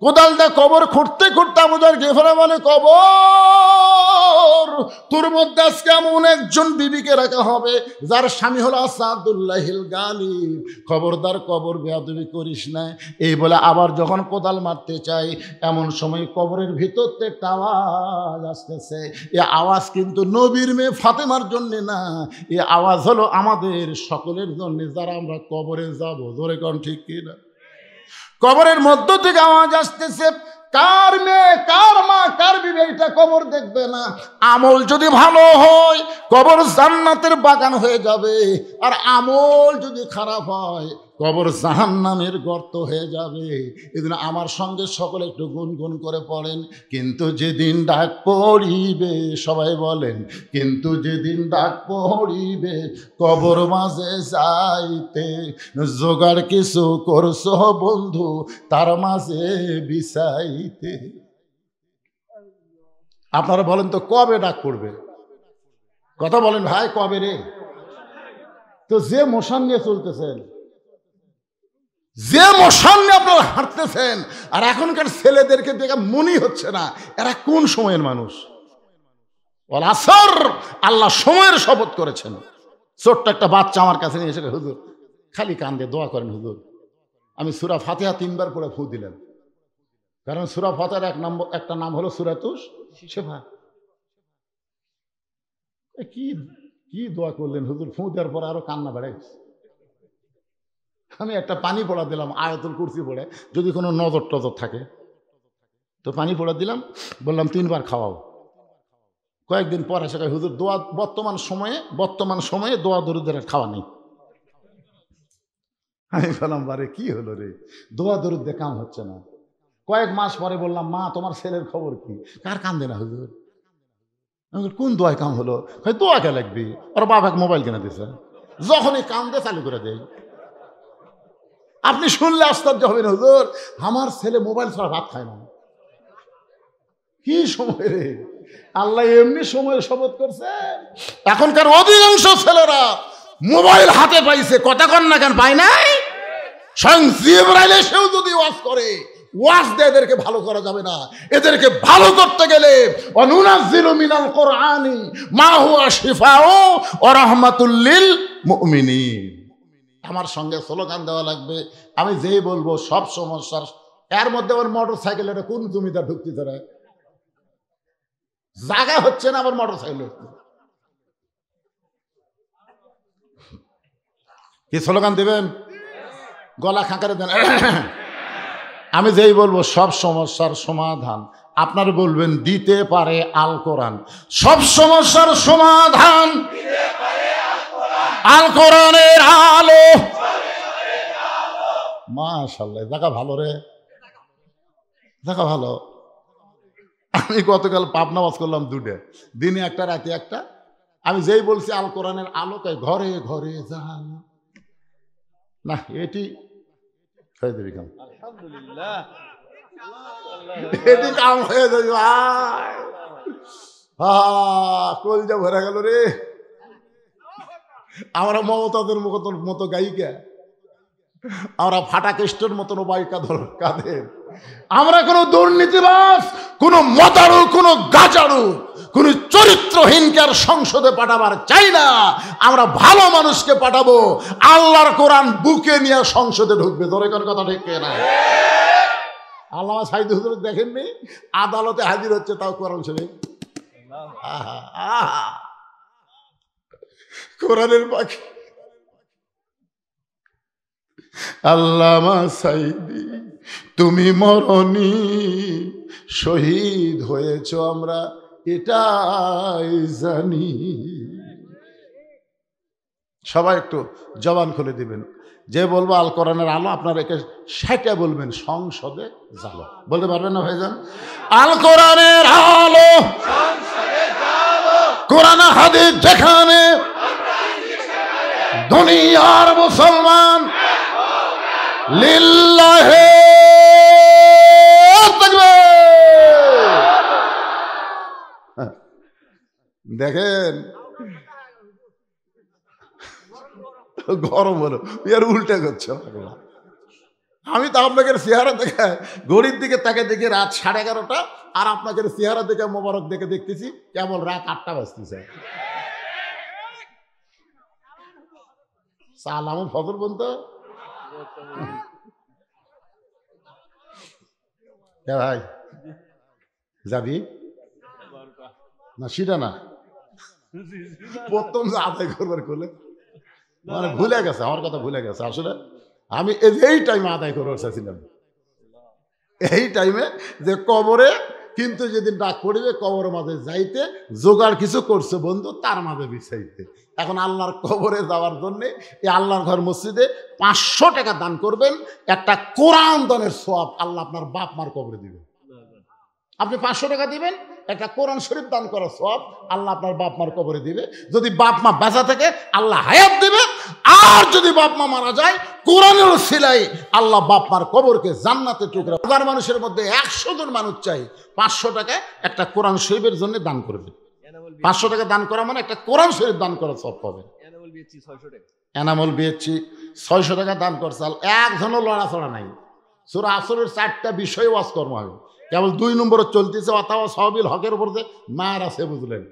কোদাল দিয়ে কবর খুঁড়তে খুঁড়তে আবু যর গিফারি বলে, কবর তোর মধ্যে আজকে এমন একজন বিবিকে রাখা হবে যার স্বামী হলো আসাদুল্লাহিল গালিব, খবরদার কবর বেয়াদবি করিস না। এই বলে আবার যখন কোদাল মারতে চাই, এমন সময় কবরের ভিতর থেকে একটা আওয়াজ আসতেছে। এ আওয়াজ কিন্তু নবীর মেয়ে ফাতেমার জন্যে না, এ আওয়াজ হলো আমাদের সকলের জন্য যারা আমরা কবরে যাব। জোরে কোন ঠিক কিনা? কবরের মধ্য থেকে আওয়াজ আসতেছে, কার মেয়ে, কার মা, কার বিবি এটা কবর দেখবে না। আমল যদি ভালো হয় কবর জান্নাতের বাগান হয়ে যাবে, আর আমল যদি খারাপ হয় কবর জাহান্নামের গর্ত হয়ে যাবে। এদিন আমার সঙ্গে সকলে একটু গুনগুন করে পড়েন, কিন্তু যেদিন ডাক পড়িবে, সবাই বলেন, কিন্তু যেদিন ডাক পড়িবে কবর মাঝে যাইতে, জোগাড় কিছু করছো বন্ধু তার মাঝে বিছাইতে। আপনারা বলেন তো কবে ডাক পড়বে? কথা বলেন ভাই, কবে রে? তো যে মোশন নিয়ে চলতেছেন, যে মোশন নিয়ে আপনারা হাঁটতেছেন, আর এখনকার ছেলেদেরকে দেখে মনে হচ্ছে না এরা কোন সময়ের মানুষ। ওয়াল আসর, আল্লাহ সময়ের শপথ করেছেন। ছোট্ট একটা বাচ্চা আমার কাছে নিয়ে এসে, হুজুর খালি কান্দে, দোয়া করেন হুজুর। আমি সূরা ফাতিহা 3 বার করে ফু দিলাম, কারণ সূরা ফাতিহার একটা নাম হলো সূরাতুশ শিফা। কি কি দোয়া করলেন হুজুর? ফু দেওয়ার পর আরো কান্না বেড়ে গেছে। আমি একটা পানি পড়া দিলাম, আয়াতুল কুরসি পড়ে, যদি কোনো নজর টজর থাকে তো পানি পড়া দিলাম, বললাম 3 বার খাওয়াও। কয়েকদিন পরে সে হুজুর দোয়া বর্তমান সময়ে দোয়া দরুদের খাওয়া নেই। আমি বললাম, বারে কি হলো রে, দোয়া দরুদ দিয়ে কাম হচ্ছে না। কয়েক মাস পরে বললাম, মা তোমার ছেলের খবর কি? কার কান্দে না হুজুর? আমি কোন দোয়ায় কাম হলো? দোয়া কে লাগবি, ওর বাবাকে মোবাইল কিনে দিছে, যখনই কান্দে চালু করে দেয়। আপনি শুনলে আশ্চর্য হবেন, হুজুর আমার ছেলে মোবাইল ছাড়া ভাত খায় না। কি সময় রে, আল্লাহ এমনি সময়ের শপথ করছে। এখনকার অধিকাংশ ছেলেরা মোবাইল হাতে পাইছে, কথা কন না কেন পায় নাই? স্বয়ং জিবরাইল এসেও যদি ওয়াজ করে, ওয়াজ দিয়ে এদেরকে ভালো করা যাবে না। এদেরকে ভালো করতে গেলে অনুনাজ্জিলু মিনাল কোরআনি মা হুয়া শিফাউ ওয়া রাহমাতুল লিল মুমিনিন। আমার সঙ্গে স্লোগান দেওয়া লাগবে। আমি যেই বলবো সব সমস্যার, এর মধ্যে ওর মোটর সাইকেলের কোন জমিদার ঢুকতে ধরে জায়গা হচ্ছে না, আবার মোটর সাইকেল কি স্লোগান দেবেন? গলা খাঁকারে দেন। আমি যেই বলবো সব সমস্যার সমাধান, আপনার বলবেন দিতে পারে আল কোরআন। সব সমস্যার সমাধান আল কোরআনের আলো। মাশাআল্লাহ, দেখা ভালো রে, দেখা ভালো। আমি গতকাল পাবনা ওয়াজ করলাম 2টে, দিনে একটা রাতে একটা। আমি যেই বলছি আল কোরআনের আলোকে ঘরে ঘরে যান না, এটি হয়ে যাবে কাম, আলহামদুলিল্লাহ, এটি কাম হয়ে যাবে। কলজা ভরে গেল রে। আমরা মমতাদের মতো গায়িকা, আমরা ফাটা কেষ্টের মতন বাইকা ধর কাঁধে। আমরা কোনো দুর্নীতিবাজ, কোনো মতারু, কোনো গাজারু, কোনো চরিত্রহীনকে আর সংসদে পাঠাবার চাই না। আমরা ভালো মানুষকে পাঠাবো, আল্লাহর কোরআন বুকে নিয়ে সংসদে ঢুকবে। দরকার কথা ঠিক না? আল্লামা সাইদ হুজুর দেখেননি, আদালতে হাজির হচ্ছে, তাও কোরআন শরীফ। কোরআনের পাখি আল্লামা সাইদি তুমি মরনি, শহীদ হয়েছ আমরা এটাই জানি। সবাই একটু জবান খুলে দিবেন। যে বলবো আল কোরআনের আলো, আপনার একে সেটা বলবেন সংসদে জালো। বলতে পারবেন না ভাইজান? আল কোরআনের আলো, কোরআন হাদিস যেখানে, দুনিয়ার মুসলমান লিল্লাহে তাকবীর। দেখেন গরম হলো, ইয়ার উল্টা করছে। আমি তো আপনাকে চেহারা দেখে ঘড়ির দিকে তাকে দেখে রাত 11:30, আর আপনাকে চেহারা দেখে মোবারক দেখে দেখতেছি কেবল রাত 8টা বাজতেছে। সালাম ফজর বলতো ভাই যাবি না? সেটা না, প্রথম আদায় করবার করলে মানে ভুলে গেছে, আমার কথা ভুলে গেছে। আসলে আমি এই টাইমে আদায় করবার চাইছিলাম, এই টাইমে যে কবরে, কিন্তু যেদিন ডাক পড়িবে কবরের মাঝে যাইতে জোগাড় কিছু করছে বন্ধু, তার মাঝে বিছাইতে। এখন আল্লাহর কবরে যাওয়ার জন্যে এই আল্লাহর ঘর মসজিদে 500 টাকা দান করবেন, একটা কোরআন দানের সওয়াব আল্লাহ আপনার বাপ মার কবরে দিবেন। আপনি 500 টাকা দিবেন, একটা কোরআন শরীফ দান করার সওয়াব আল্লাহ আপনার বাপ মার কবরে দিবে। যদি বাপ মা বাঁচা থাকে আল্লাহ হায়াত দিবে, আর যদি বাপ মা মারা যায় কোরআনের সিলাই আল্লাহ বাপ মার কবরকে জান্নাতে টুকরা। 1000 মানুষের মধ্যে 100 জন মানুষ চাই 500 টাকা একটা কোরআন শরীফের জন্য দান করবে। 500 টাকা দান করা মানে একটা কোরআন শরীফ দান করার সওয়াব পাবে। এনামুল বিএচি 600 টাকা দান করছে, একজনও লড়াচড়া নাই। সূরা আসরের 4টা বিষয় ওয়াজ কর্ম হবে, কেবল 2 নম্বরে চলতেছে অথবা সাহাবিল হকের উপর যে মায়ের আছে, বুঝলেন?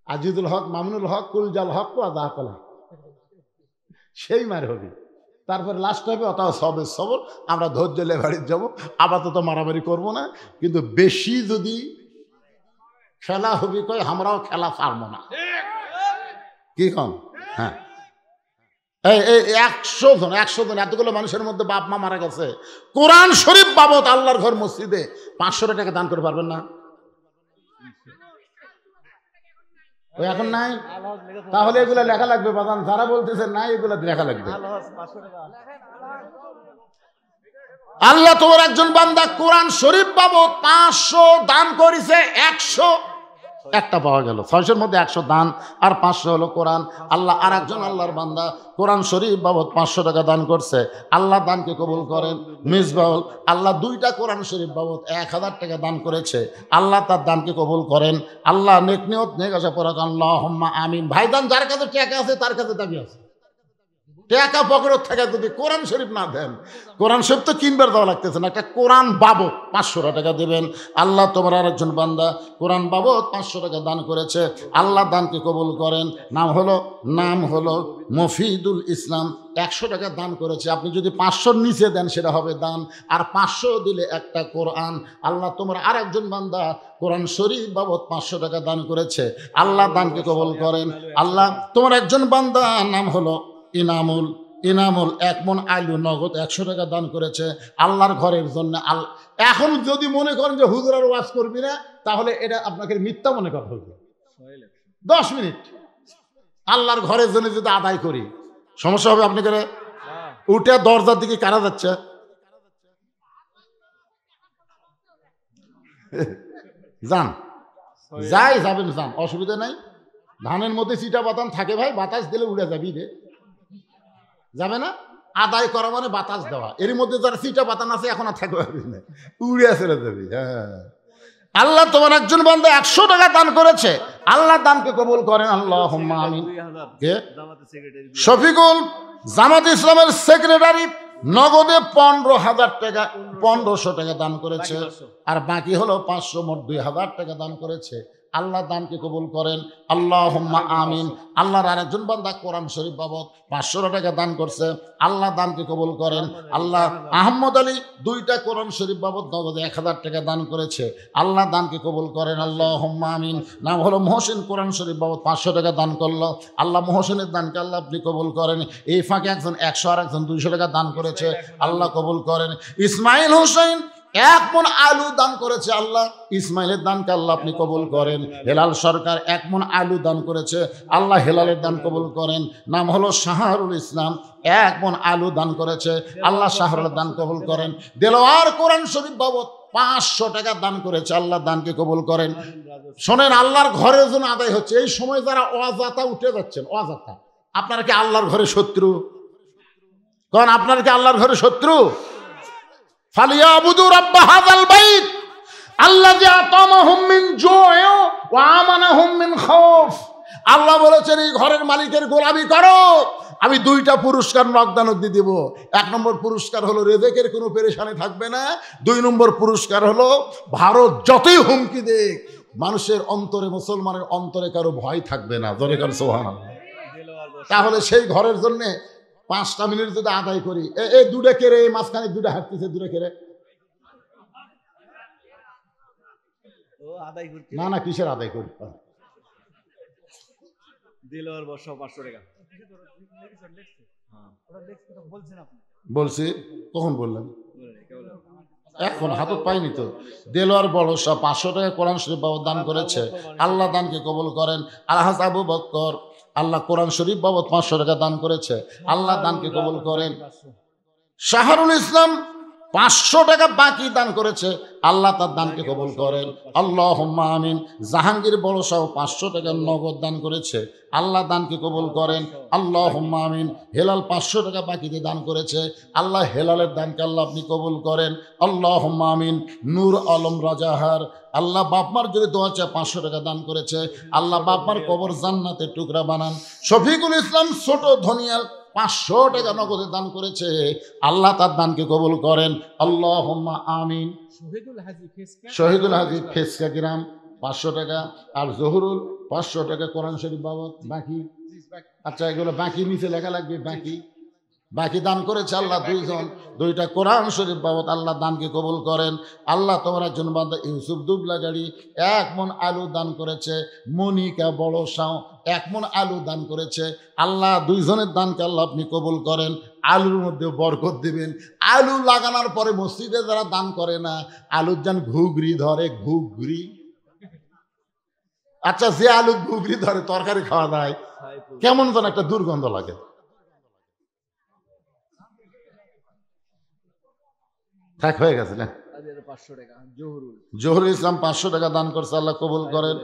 আজিজুল হক, মামুনুল হক, কুলজাল হক, আদাহকলা, সেই মায়ের হবে। তারপরে লাস্ট হবে অথবা সবের সবর। আমরা ধৈর্য লে বাড়ির যাবো, আপাতত মারামারি করব না, কিন্তু বেশি যদি খেলা হবি কয় আমরাও খেলা ছাড়বো না। কি কন? হ্যাঁ, এই 100 জন এতগুলো মানুষের মধ্যে বাপ মা মারা গেছে, কোরআন শরীফ বাবদ আল্লাহর ঘর মসজিদে 500 টাকা দান করে পারবেন না? ওই এখন নাই, তাহলে এগুলা লেখা লাগবে বাদান। যারা বলতেছেন নাই, এগুলা লেখা লাগবে। আল্লাহ তোমার একজন বান্দা কোরআন শরীফ বাবদ 500 দান করেছে, 100 একটা পাওয়া গেল। 600-এর মধ্যে 100 দান আর 500 হলো কোরআন। আল্লাহ আর একজন আল্লাহর বান্দা কোরআন শরীফ বাবদ 500 টাকা দান করছে, আল্লাহ দানকে কবুল করেন। মিসবাউল আল্লাহ 2টা কোরআন শরীফ বাবদ 1000 টাকা দান করেছে, আল্লাহ তার দানকে কবুল করেন। আল্লাহ নেক নিয়ত নেক আশা পড়া আল্লাহুম্মা আমিন। ভাইদান যার কাছে টাকা আছে তার কাছে দাবি আছে, টাকা পকেট থেকে যদি কোরআন শরীফ না দেন, কোরআন শরীফ তো কিনবার দেওয়া লাগতেছে না, একটা কোরআন বাবদ 500 টাকা দেবেন। আল্লাহ তোমার আর একজন বান্দা কোরআন বাবদ 500 টাকা দান করেছে, আল্লাহ দানকে কবুল করেন। নাম হলো মফিদুল ইসলাম, 100 টাকা দান করেছে। আপনি যদি 500-র নিচে দেন সেটা হবে দান, আর 500 দিলে একটা কোরআন। আল্লাহ তোমার আর একজন বান্দা কোরআন শরীফ বাবদ 500 টাকা দান করেছে, আল্লাহ দানকে কবুল করেন। আল্লাহ তোমার একজন বান্দা নাম হলো ইনামুল 1 মণ আলু নগদ 100 টাকা দান করেছে আল্লাহর ঘরের জন্য। এখন যদি মনে করেন যে হুজুরার ওয়াজ করবি না, তাহলে এটা আপনাকে মিথ্যা মনে করা হবে। 10 মিনিট আল্লাহর ঘরের জন্য যদি আদায় করি, সমস্যা হবে? আপনাকে উঠে দরজার দিকে কারা যাচ্ছে? যান, যাবেন, যান, অসুবিধা নাই। ধানের মধ্যে চিটা বাতান থাকে ভাই, বাতাস দিলে উড়ে যাবি রে, যাবে না? আদায় করা মানে বাতাস দেওয়া। এর মধ্যে যারা চিটা বাতান আছে এখন আর থাকবে না, উড়ে চলে যাবি। হ্যাঁ, আল্লাহ তোমার একজন বান্দা 100 টাকা দান করেছে, আল্লাহ দানকে কবুল করেন। আল্লাহুম্মা আমিন। শফিকুল জামাত ইসলামের সেক্রেটারি নগদে 15,000 টাকা, 1500 টাকা দান করেছে, আর বাকি হলো 500, মোট 2000 টাকা দান করেছে। আল্লাহ দানকে কবুল করেন। আল্লাহুম্মা আমিন। আল্লাহর আরেকজন বান্দা কোরআন শরীফ বাবদ 500 টাকা দান করছে, আল্লাহ দানকে কবুল করেন। আল্লাহ আহমদ আলী 2টা কোরআন শরীফ বাবদ নগদে 1000 টাকা দান করেছে, আল্লাহ দানকে কবুল করেন। আল্লাহুম্মা আমিন। নাম হলো মহসিন, কোরআন শরীফ বাবদ 500 টাকা দান করলো, আল্লাহ মহসিনের দানকে আল্লাহ আপনি কবুল করেন। এই ফাঁকে একজন 100 আর একজন 200 টাকা দান করেছে, আল্লাহ কবুল করেন। ইসমাইল হোসেন 1 মণ আলু দান করেছে, আল্লাহ ইসমাইলের দানকে আল্লাহ আপনি কবুল করেন। হেলাল সরকার 1 মণ আলু দান করেছে, আল্লাহ হেলালের দান কবুল করেন। নাম হলো শাহরুল ইসলাম 1 মণ আলু দান করেছে, আল্লাহ শাহরুলের দান কবুল করেন। দেলোয়ার কোরআন শরীফ বাবদ 500 টাকা দান করেছে, আল্লাহ দানকে কবুল করেন। শোনেন, আল্লাহর ঘরের জন্য আদায় হচ্ছে। এই সময় যারা অজাতা উঠে যাচ্ছেন, অজাতা, আপনারা কি আল্লাহর ঘরে শত্রু? কারণ আপনারা কি আল্লাহর ঘরে শত্রু? ফালিয়াবুদু রাব্ব হাযাল বাইত আল্লাযী আতামাহুম মিন জু'ইন ওয়া আমানাহুম মিন খাউফ। আল্লাহ বলেছেন এই ঘরের মালিকের গোলামি করো, আমি 2টা পুরস্কার নগদানগদি দিব। 1 নম্বর পুরস্কার হলো রেজেকের কোনো পেরেশানি থাকবে না। 2 নম্বর পুরস্কার হলো ভারত যতই হুমকি দেখ, মানুষের অন্তরে, মুসলমানের অন্তরে কারো ভয় থাকবে না। জোরে কার সুবহানাল্লাহ। তাহলে সেই ঘরের জন্য 5টা মিনিট যদি আদায় করি, এই 2টা কেড়ে, এই মাঝখানে 2টা হাঁটতেছে, 2টা কেড়ে না না, কিসের আদায় করি? বলছি কখন বললাম? এখন হাতত পাইনি তো। দেলোয়ার বড় সব 500 টাকা কোরআন শরীফ বাবদ দান করেছে, আল্লাহ দানকে কবুল করেন। আলহাজ আবু বকর, আল্লাহ কোরআন শরীফ বাবদ 500 টাকা দান করেছে, আল্লাহ দানকে কবুল করেন। শাহরুল ইসলাম 500 টাকা বাকি দান করেছে, আল্লাহ তার দানকে কবুল করেন। আল্লাহুম্মা আমিন। জাহাঙ্গীর বড় সাহ 500 টাকা নগদ দান করেছে, আল্লাহ দানকে কবুল করেন। আল্লাহুম্মা আমিন। হেলাল 500 টাকা বাকিতে দান করেছে, আল্লাহ হেলালের দানকে আল্লাহ আপনি কবুল করেন। আল্লাহুম্মা আমিন। নূর আলম রাজাহার, আল্লাহ বাপমার যদি দোয়া চায় 500 টাকা দান করেছে, আল্লাহ বাপমার কবর জান্নাতের টুকরা বানান। শফিকুল ইসলাম ছোট ধনিয়াল 500 টাকা নগদে দান করেছে, আল্লাহ তার দানকে কবুল করেন। আল্লাহুম্মা আমিন। শহীদুল হাজি ফেসকা গ্রাম 500 টাকা, আর জহুরুল 500 টাকা কোরআন শরীফ বাবদ বাকি। আচ্ছা, এগুলো বাকি নিচে লেখা লাগবে, বাকি বাকি দান করেছে আল্লাহ 2টা কোরআন শরীফ বাবদ, আল্লাহ দানকে কবুল করেন। আল্লাহ তোমার একজন বান্দা ইউসুফ দুবলাগাড়ি 1 মণ আলু দান করেছে, মনিকা বড় সাও 1 মণ আলু দান করেছে, আল্লাহ 2 জনের দানকে আল্লাহ আপনি কবুল করেন। আলুর মধ্যে বরকত দিবেন। আলু লাগানোর পরে মসজিদে যারা দান করে না, আলুর যেন ঘুগরি ধরে, ঘুগরি। আচ্ছা, যে আলু ঘুগরি ধরে তরকারি খাওয়া যায়, কেমন যেন একটা দুর্গন্ধ লাগে। থাক, হয়ে গেছে না? জহুরুল ইসলাম 500 টাকা দান করছে, আল্লাহ কবুল করেন।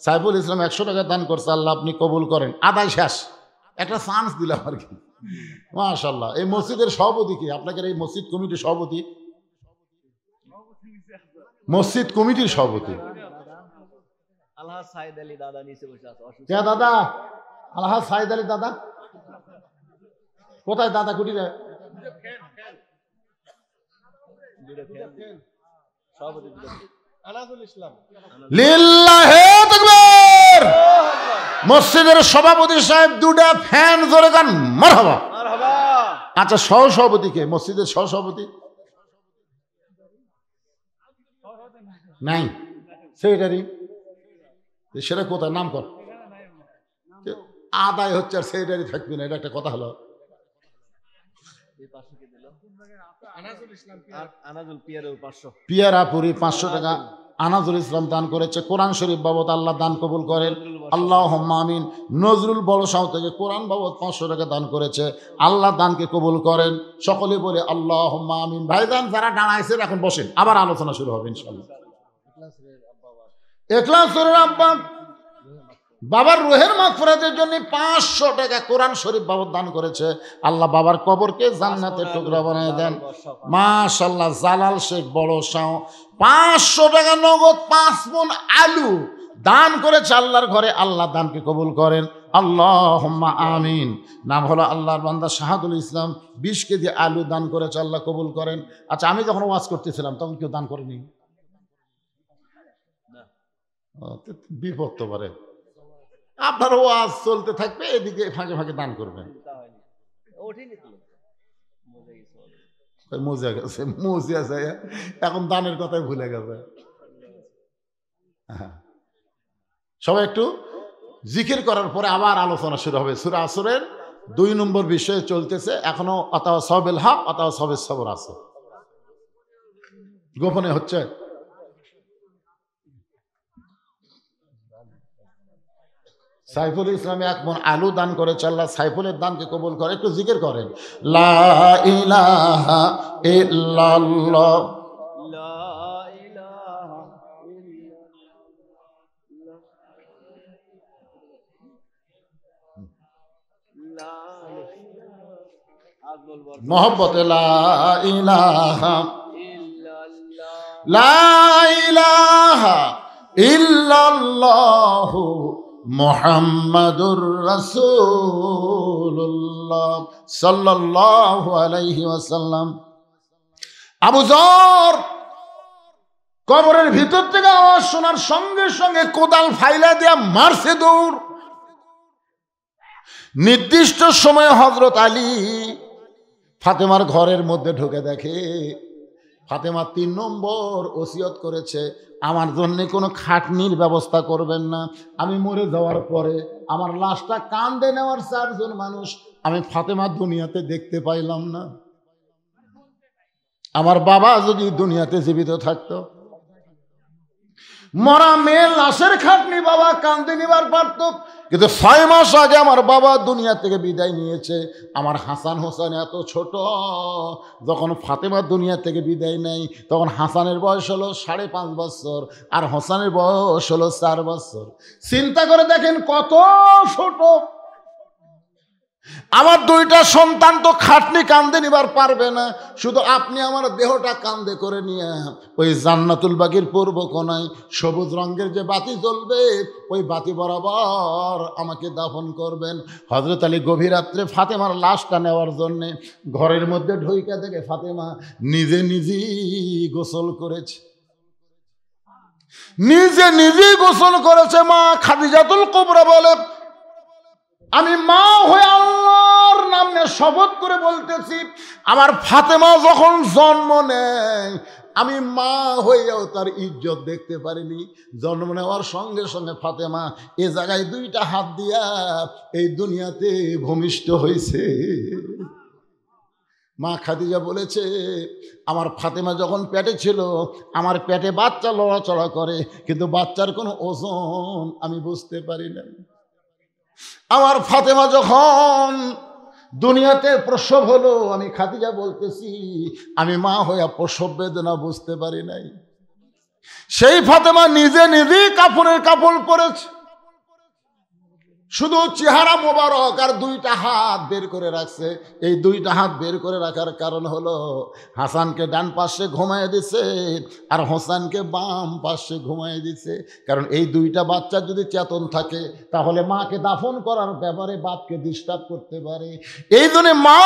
সাইফুল ইসলাম 100 টাকা দান করছে, আল্লাহ আপনি কবুল করেন। আদায় শেষ, একটা চান্স দিলাম আর কি। মাশাআল্লাহ। এই মসজিদের সভাপতি কি? আপনাদের এই মসজিদ কমিটির সভাপতি? মসজিদ কমিটির সভাপতি আলহাজ সাইদ আলী দাদা নিচে বসে আছে। কে দাদা? আলহাজ সাইদ আলী দাদা কোথায়? দাদা কুটিরে মসজিদের সভাপতি সাহেব 2টা ফ্যান জোরে গান মারহাবা। আচ্ছা, সহসভাপতি কে? মসজিদের সহসভাপতি নাই, সেক্রেটারি সেটা কোথায়? নাম কর। আদায় হচ্ছে আর সেক্রেটারি থাকবে না, এটা একটা কথা হলো। পিয়ারাপুরি 500 টাকা আনাজুল ইসলাম দান করেছে, কোরআন শরীফ বাবদ, আল্লাহ দান কবুল করেন। আল্লাহুম্মা আমিন। নজরুল বড়সাও থেকে কোরআন বাবদ 500 টাকা দান করেছে, আল্লাহ দানকে কবুল করেন। সকলে বলে আল্লাহুম্মা আমিন। ভাইজান যারা দাঁড়াইছেন এখন বসেন, আবার আলোচনা শুরু হবে ইনশাআল্লাহ। ইখলাসের আব্বা বাবার রুহের মাগফিরাতের জন্য 500 টাকা কোরআন শরীফ বাবদ দান করেছে, আল্লাহ বাবার কবরকে জান্নাতের টুকরা বানিয়ে দেন। মাশাআল্লাহ। জালাল শেখ বড় শাহ 500 টাকা নগদ 5 মণ আলু দান করেছে আল্লাহর ঘরে, আল্লাহ দানকে কবুল করেন। আল্লাহুম্মা আমিন। নাম হলো আল্লাহর বান্দা শাহাদুল ইসলাম 20 কেজি আলু দান করেছে, আল্লাহ কবুল করেন। আচ্ছা, আমি যখন ওয়াজ করতেছিলাম তখন কেউ দান করেনি? বিপদ তো পারে। আপনার ওয়াজ চলতে থাকবে, এদিকে ফাঁকে ফাঁকে দান করবেন। মজা গেছে, মজা আছে, এখন দানের কথাই ভুলে গেছে। সবাই একটু জিকির করার পরে আবার আলোচনা শুরু হবে। সূরা আসরের 2 নম্বর বিষয়ে চলতেছে এখনো। আতাওয়া সাবিল হক, আতাওয়া সাবিস সবর আছে, গোপনে হচ্ছে। সাইফুল ইসলামে 1 মণ আলু দান করেছে, আল্লাহ সাইফুলের দানকে কবুল করে। একটু জিকির করেন, লা ইলাহা ইল্লাল্লাহ, মোহব্বতে লা ইলাহা ইল্লাল্লাহু মুহাম্মাদুর রাসূলুল্লাহ সাল্লাল্লাহু আলাইহি ওয়াসাল্লাম। আবু যর কবরের ভিতর থেকে আওয়াজ শোনার সঙ্গে সঙ্গে কোদাল ফাইলা দিয়া মারছে দৌড়। নির্দিষ্ট সময়ে হযরত আলী ফাতেমার ঘরের মধ্যে ঢুকে দেখে ফাতেমা 3 নম্বর ওসিয়ত করেছে, আমার জন্য কোনো খাটনির ব্যবস্থা করবেন না। আমি মরে যাওয়ার পরে আমার লাশটা কাঁধে নেওয়ার 4 জন মানুষ আমি ফাতেমা দুনিয়াতে দেখতে পাইলাম না। আমার বাবা যদি দুনিয়াতে জীবিত থাকতো, মরা মেয়ে লাশের খাটনি বাবা কাঁধে নিবার পারত, কিন্তু 6 মাস আগে আমার বাবা দুনিয়া থেকে বিদায় নিয়েছে। আমার হাসান হোসেন এত ছোট, যখন ফাতেমা দুনিয়া থেকে বিদায় নেয় তখন হাসানের বয়স হলো 5.5 বছর আর হোসেনের বয়স হলো 4 বছর। চিন্তা করে দেখেন কত ছোট। আমার 2টা সন্তান তো খাটনি কান্দে নিবার পারবে না, শুধু আপনি আমার দেহটা কান্দে করে নিয়ে ওই জান্নাতুল বাগির পূর্ব কোণায় সবুজ রঙের যে বাতি জ্বলবে ওই বাতি বরাবর আমাকে দাফন করবেন। হযরত আলী গভীর রাত্রে ফাতেমার লাশটা নেওয়ার জন্যে ঘরের মধ্যে ঢুইকা দেখে ফাতেমা নিজে নিজেই গোসল করেছে, নিজে নিজেই গোসল করেছে। মা খাদিজাতুল কুবরা বলে, আমি মা হয়ে আল্লাহর নামে শপথ করে বলতেছি, আমার ফাতেমা যখন জন্ম নেয় আমি মা হয়েও তার ইজ্জত দেখতে পারিনি। জন্ম নেওয়ার সঙ্গে সঙ্গে ফাতেমা এ জায়গায় 2টা হাত দিয়া এই দুনিয়াতে ভূমিষ্ঠ হয়েছে। মা খাদিজা বলেছে, আমার ফাতেমা যখন পেটে ছিল আমার পেটে বাচ্চা লড়াচড়া করে, কিন্তু বাচ্চার কোনো ওজন আমি বুঝতে পারি না। আমার ফাতেমা যখন দুনিয়াতে প্রসব হলো আমি খাদিজা বলতেছি আমি মা হইয়া প্রসব বেদনা বুঝতে পারি নাই। সেই ফাতেমা নিজে নিজেই কাপড়ের কাপড় পরেছে, শুধু চেহারা মোবারক আর 2টা হাত বের করে রাখছে। এই 2টা হাত বের করে রাখার কারণ হলো হাসানকে ডান পাশে ঘুমায় দিছে আর হোসেনকে বাম পাশে ঘুমায় দিছে। কারণ এই 2টা বাচ্চা যদি চেতন থাকে তাহলে মাকে দাফন করার ব্যাপারে বাপকে ডিস্টার্ব করতে পারে। এই জন্য মা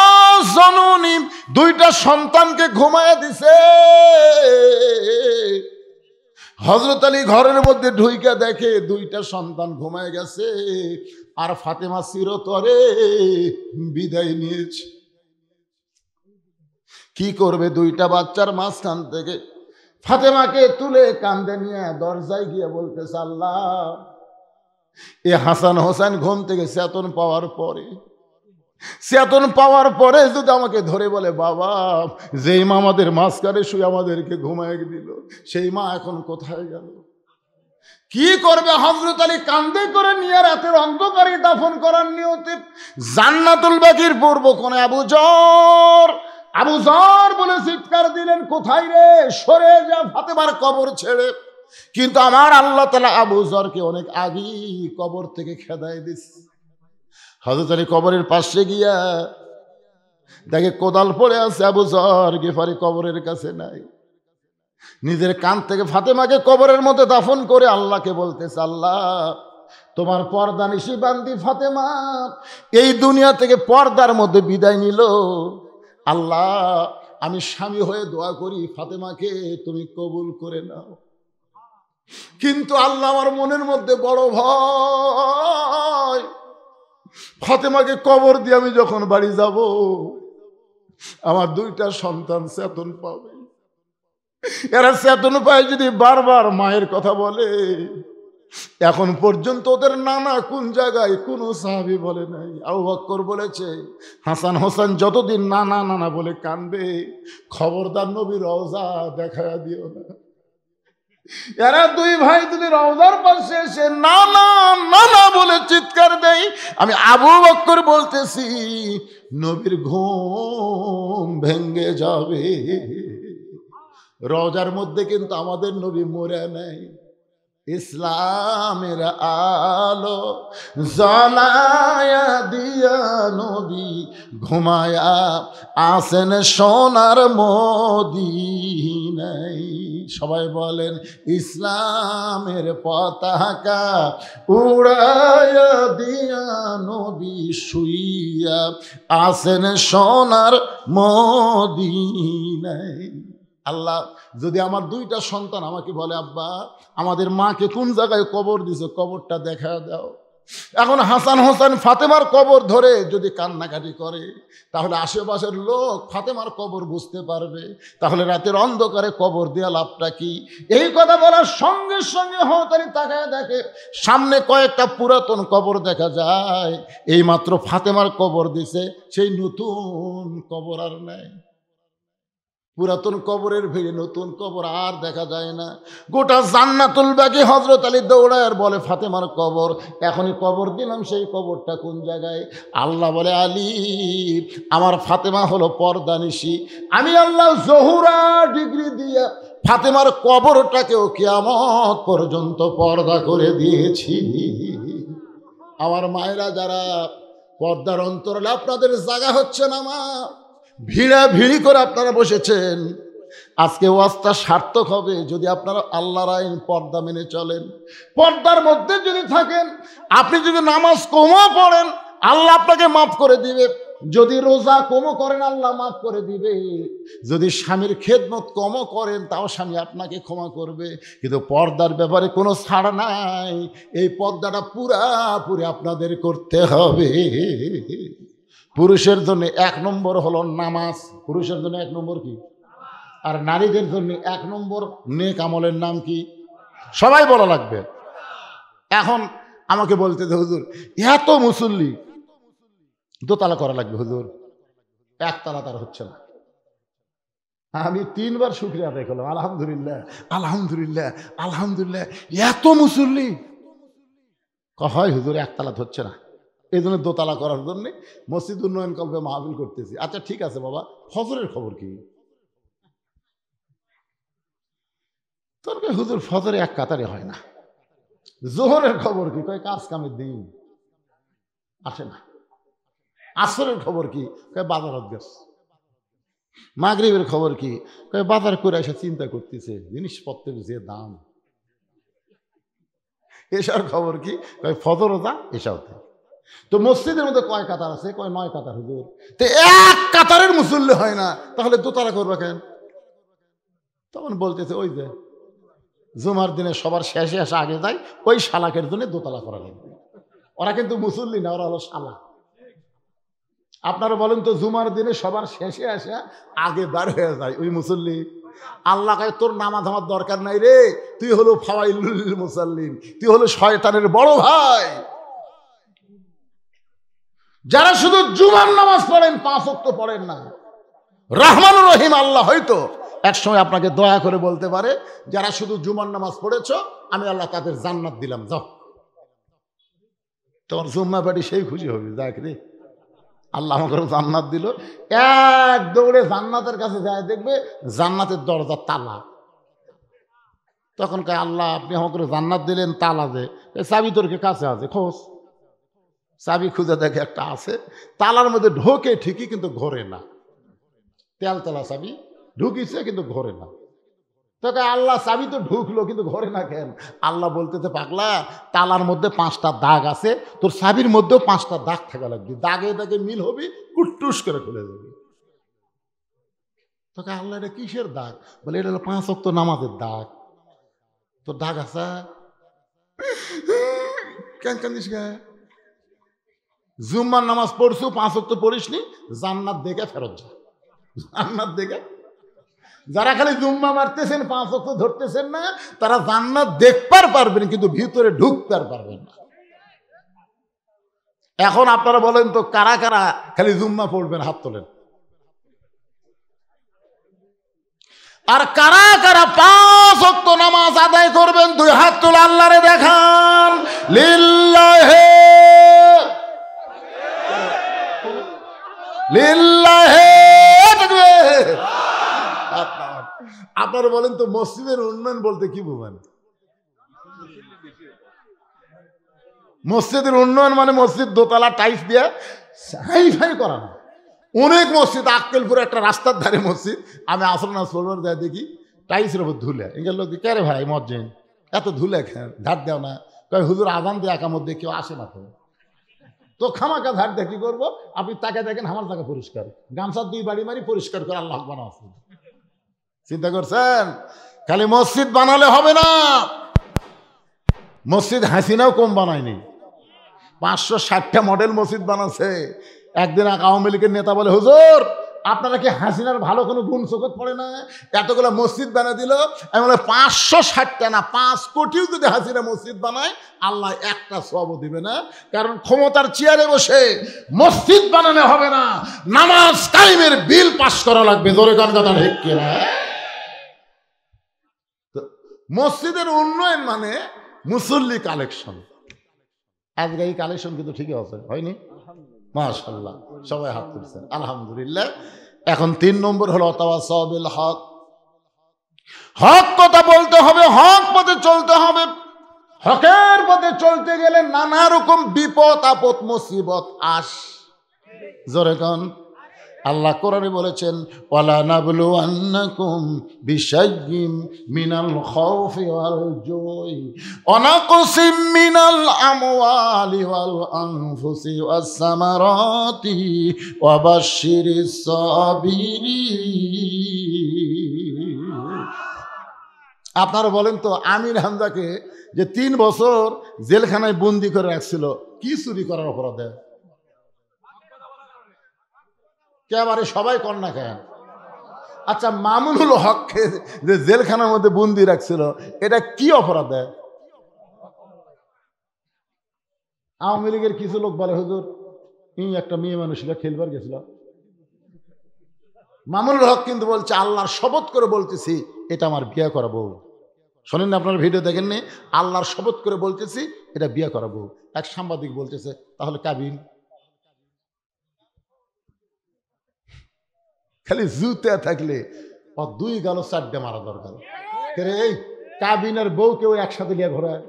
জননী 2টা সন্তানকে ঘুমায় দিছে। হযরত আলী ঘরের মধ্যে ঢুইকা দেখে 2টা সন্তান ঘুমায় গেছে আর ফাতেমা চিরতরে বিদায় নিয়েছে। কি করবে? 2টা বাচ্চার মাঝখান থেকে ফাতেমাকে তুলে কাঁধে নিয়ে দরজায় গিয়ে বলতেছে, আল্লাহ এ হাসান হোসেন ঘুম থেকে চেতন পাওয়ার পরে যদি আমাকে ধরে বলে, বাবা যেই মা আমাদের মাঝখানে শুয়ে আমাদেরকে ঘুমায় দিল সেই মা এখন কোথায় গেল? কি করবে? হযরত আলী কাঁধে করে নিয়ে রাতের অন্ধকারে দাফন করার নিয়তে জান্নাতুল বাকির পূর্ব কোণে আবু যর বলে চিৎকার দিলেন, কোথায় রে? সরে যা ফাতেমার কবর ছেড়ে। কিন্তু আমার আল্লাহ তাআলা আবু যরকে অনেক আগেই কবর থেকে খেদায় দিচ্ছে। হযরত আলী কবরের পাশে গিয়া দেখে কোদাল পড়ে আছে, আবু যর গিফারি কবরের কাছে নাই। নিজের কান থেকে ফাতেমাকে কবরের মধ্যে দাফন করে আল্লাহকে বলতেছে, আল্লাহ তোমার পর্দা নিশি বান্দি ফাতেমা এই দুনিয়া থেকে পর্দার মধ্যে বিদায় নিল। আল্লাহ আমি স্বামী হয়ে দোয়া করি ফাতেমাকে তুমি কবুল করে নাও। কিন্তু আল্লাহ আমার মনের মধ্যে বড় ভয়, ফাতেমাকে কবর দিয়ে আমি যখন বাড়ি যাব আমার দুইটা সন্তান চেতন পাবে, এরা চেতন পায় যদি বারবার মায়ের কথা বলে। এখন পর্যন্ত ওদের নানা কোন জায়গায় কোনো সাহাবী বলে নাই। আবু বকর বলেছে, হাসান হোসেন যতদিন নানা নানা বলে কানবে, খবরদার নবীর রওজা দেখায়া দিও না। এরা দুই ভাই যদি রওজার পাশে এসে নানা নানা বলে চিৎকার দেয়, আমি আবু বকর বলতেছি নবীর ঘুম ভেঙ্গে যাবে। রওজার মধ্যে কিন্তু আমাদের নবী মরে নাই। ইসলামের আলো জ্বালায়া দিয়া নবী ঘুমায়া আসেন সোনার মদিনায়। সবাই বলেন ইসলামের পতাকা উড়ায়া দিয়া নবী শুইয়া আসেন সোনার মদিনায়। আল্লাহ যদি আমার দুইটা সন্তান আমাকে বলে, আব্বা আমাদের মাকে কোন জায়গায় কবর দিছে, কবরটা দেখা দাও। এখন হাসান হোসেন ফাতেমার কবর ধরে যদি কান্নাকাটি করে, তাহলে আশেপাশের লোক ফাতেমার কবর বুঝতে পারবে। তাহলে রাতের অন্ধকারে কবর দেওয়া লাভটা কি? এই কথা বলার সঙ্গে সঙ্গে হতারি তাকায় দেখে সামনে কয়েকটা পুরাতন কবর দেখা যায়। এই মাত্র ফাতেমার কবর দিছে, সেই নতুন কবর আর নাই। পুরাতন কবরের ভিড়ে নতুন কবর আর দেখা যায় না। গোটা জান্নাতুল বাকি হযরত আলী দৌড়ায় আর বলে ফাতেমার কবর, এখনই কবর দিলাম, সেই কবরটা কোন জায়গায়? আল্লাহ বলে, আলী আমার ফাতেমা হলো পর্দানিশী, আমি আল্লাহ জহুরা ডিগ্রি দিয়ে ফাতেমার কবরটাকেও কিয়ামত পর্যন্ত পর্দা করে দিয়েছি। আমার মায়েরা যারা পর্দার অন্তরালে, আপনাদের জায়গা হচ্ছে না মা, ভিড়া ভিড়ি করে আপনারা বসেছেন। আজকে ওয়াজটা সার্থক হবে যদি আপনারা আল্লাহর আইন পর্দা মেনে চলেন। পর্দার মধ্যে যদি থাকেন, আপনি যদি নামাজ কমও পড়েন আল্লাহ আপনাকে মাফ করে দিবে, যদি রোজা কমও করেন আল্লাহ মাফ করে দিবে, যদি স্বামীর খেদমত কমও করেন তাও স্বামী আপনাকে ক্ষমা করবে। কিন্তু পর্দার ব্যাপারে কোনো ছাড় নাই। এই পর্দাটা পুরাপুরি আপনাদের করতে হবে। পুরুষের জন্য 1 নম্বর হলো নামাজ। পুরুষের জন্য 1 নম্বর কি? আর নারীদের জন্য 1 নম্বর নেক আমলের নাম কি? সবাই বলা লাগবে। এখন আমাকে বলতে দে, হুজুর এত মুসল্লি দোতলা করা লাগবে হুজুর, 1 তালা তার হচ্ছে না। আমি 3 বার শুকরিয়া আদায় করলাম, আলহামদুলিল্লাহ আলহামদুলিল্লাহ আলহামদুলিল্লাহ। এত মুসল্লি হয় হুজুর 1 তালা হচ্ছে না, এই জন্য দোতলা করার জন্য মসজিদ উন্নয়ন কল্পে মাহফিল করতেছি। আচ্ছা ঠিক আছে বাবা, ফজরের খবর কি? তোর হুজুর ফজরে 1 কাতারে হয় না। জোহরের খবর কি? কয় কাজ কামের দিন আসে না। আসরের খবর কি? কয় বাজারত গেছে। মাগরিবের খবর কি? কয় বাজার করে এসে চিন্তা করতেছে জিনিসপত্রের যে দাম। এসার খবর কি? কয় ফজরও যা এসাও যা। তো মসজিদের মধ্যে কয় কাতার আছে? কয় 9 কাতার হুজুর। তো 1 কাতারের মুসল্লি হয় না, তাহলে দোতলা করবে কেন? তখন বলতেছে ওই যে জুমার দিনে সবার শেষে আসা আগে যায়, ওই শালাকের জন্য দোতলা করা লাগবে। ওরা কিন্তু মুসল্লি না, ওরা হলো শালা। আপনারা বলেন তো, জুমার দিনে সবার শেষে আসা আগে বার হয়ে যায় ওই মুসল্লি? আল্লাহ কয় তোর নামাজ আমার দরকার নাই রে, তুই হলো ফাওয়াইলুল মুসাল্লিন, তুই হলো শয়তানের বড় ভাই। যারা শুধু জুমার নামাজ পড়েন, 5 ওয়াক্ত পড়েন না, রহমানুর রহিম আল্লাহ হয়তো একসময় আপনাকে দয়া করে বলতে পারে, যারা শুধু জুমার নামাজ পড়েছো আমি আল্লাহ তাদের জান্নাত দিলাম, যাও। তোমার জুম্মা বাড়ি সেই খুশি হবে, যাক রে আল্লাহ আমাকে জান্নাত দিল। 1 দৌড়ে জান্নাতের কাছে যায়, দেখবে জান্নাতের দরজা তালা। তখন কয় আল্লাহ আপনি আমাকে জান্নাত দিলেন, তালা দে। চাবি তোর কাছে আছে, খোঁজ। চাবি খুঁজে দেখে একটা আছে, তালার মধ্যে ঢোকে ঠিকই কিন্তু ঘোরে না। তেলতলা চাবি ঢুকিছে কিন্তু ঘোরে না। তোকে আল্লাহ চাবি তো ঢুকলো কিন্তু ঘোরে না কেন? আল্লাহ বলতেছে পাগলা, তালার মধ্যে 5টা দাগ আছে, তোর চাবির মধ্যেও 5টা দাগ থাকা লাগবে, দাগে দাগে মিল হবে, কুটটুস করে খুলে যাবে। তোকে আল্লাহ এটা কিসের দাগ? বলে এটা হলো 5 ওয়াক্ত নামাজের দাগ। তোর দাগ আছে কেন কান্দিস গে? জুম্মার নামাজ পড়ছু, 5 ওয়াক্ত পড়িসনি, জান্নাত দেখে ফেরত যা। জান্নাত দেখে যারা খালি জুম্মা মারতেছেন, 5 ওয়াক্ত ধরতেছেন না, তারা জান্নাত দেখবার পারবেন কিন্তু ভিতরে ঢুকতে পারবেন না। এখন আপনারা বলেন তো কারা কারা খালি জুম্মা পড়বেন? হাত তোলেন। আর কারা কারা 5 ওয়াক্ত নামাজ আদায় করবেন? 2 হাত তুলে আল্লাহরে দেখান। লিল্লাহে লিল্লাহে। আপনারা বলেন তো মসজিদের উন্নয়ন বলতে কি বুঝেন? মসজিদের উন্নয়ন মানে মসজিদ দোতলা টাইলস দিয়ে হাইফাই করা না। অনেক মসজিদ, আক্কেলপুরে একটা রাস্তার ধারে মসজিদ, আমি আসর নামাজ পড়বার যাই দেখি টাইলসের উপর ধুলে। এগুলো লোক কে রে ভাই মসজিদ এত ধুলে ধার দেও না? কয় হুজুর আজান দিয়ে একা মধ্যে কেউ আসে না তো খামাকা ধার দিয়ে কি করবো? আপনি তাকে দেখেন আমার জায়গা পরিষ্কার, গামছা 2 বাড়ি মারি পরিষ্কার করে আল্লাহ বানা আছে। চিন্তা করছেন? খালি মসজিদ বানালে হবে না। মসজিদ হাসিনাও কম বানায়নি, 560টা মডেল মসজিদ বানাচ্ছে। একদিন এক আওয়ামী লীগের নেতা বলে, হুজুর আপনারা কি হাসিনার ভালো কোনো গুণ চোখত পড়ে না? এতগুলো মসজিদ বানিয়ে দিল। আমি বলে 560টা না, 5 কোটিও যদি হাসিনা মসজিদ বানায় আল্লাহ একটা সওয়াবও দিবে না। কারণ ক্ষমতার চেয়ারে বসে মসজিদ বানানো হবে না, নামাজ কায়েমের বিল পাস করা লাগবে। জোরে কোন কথা ঠিক কিনা? মসজিদের উন্নয়ন মানে মুসল্লি কালেকশন। আজকে এই কালেকশন কিন্তু ঠিকই আছে, হয়নি? মাশাআল্লাহ, সবাই হাত তুলছেন, আলহামদুলিল্লাহ। এখন 3 নম্বর হলো তাওয়াসাউ বিল হক। হক কথা বলতে হবে, হক পথে চলতে হবে। হকের পথে চলতে গেলে নানা রকম বিপদ আপদ মুসিবত জোরে কোন। আল্লাহ কোরআনে বলেছেন, ওয়ালা নাবলুওয়ান্নাকুম বিশাইয়্যিম মিনাল খাউফি ওয়াল জুই ওয়া নাকসিম মিনাল আমওয়ালি ওয়াল আনফুসি ওয়াস সামারাতি ওয়া বাশশিরিস সাবিরিন। আপনারা বলেন তো আমির হামজাকে যে 3 বছর জেলখানায় বন্দি করে রাখছিল কি চুরি করার অপরাধে? একেবারে সবাই কন্যা খায়। আচ্ছা, মামুনুল হককে যে জেলখানার মধ্যে বন্দি রাখছিল এটা কি অপরাধে? আওয়ামী লীগের কিছু লোক বলে, হুজুর একটা মেয়ে মানুষরা খেলবার গেছিল। মামুনুল হক কিন্তু বলছে, আল্লাহর শপথ করে বলতেছি এটা আমার বিয়ে করাবো। শোনেন না, আপনার ভিডিও দেখেননি? আল্লাহর শপথ করে বলতেছি এটা বিয়ে করাবো। এক সাংবাদিক বলতেছে, তাহলে কাবিন? খালি জুতে থাকলে 2 গেল 4টে মারা দরকার। এই কাবিনের বউ কেউ একসাথে নিয়ে ঘোরায়?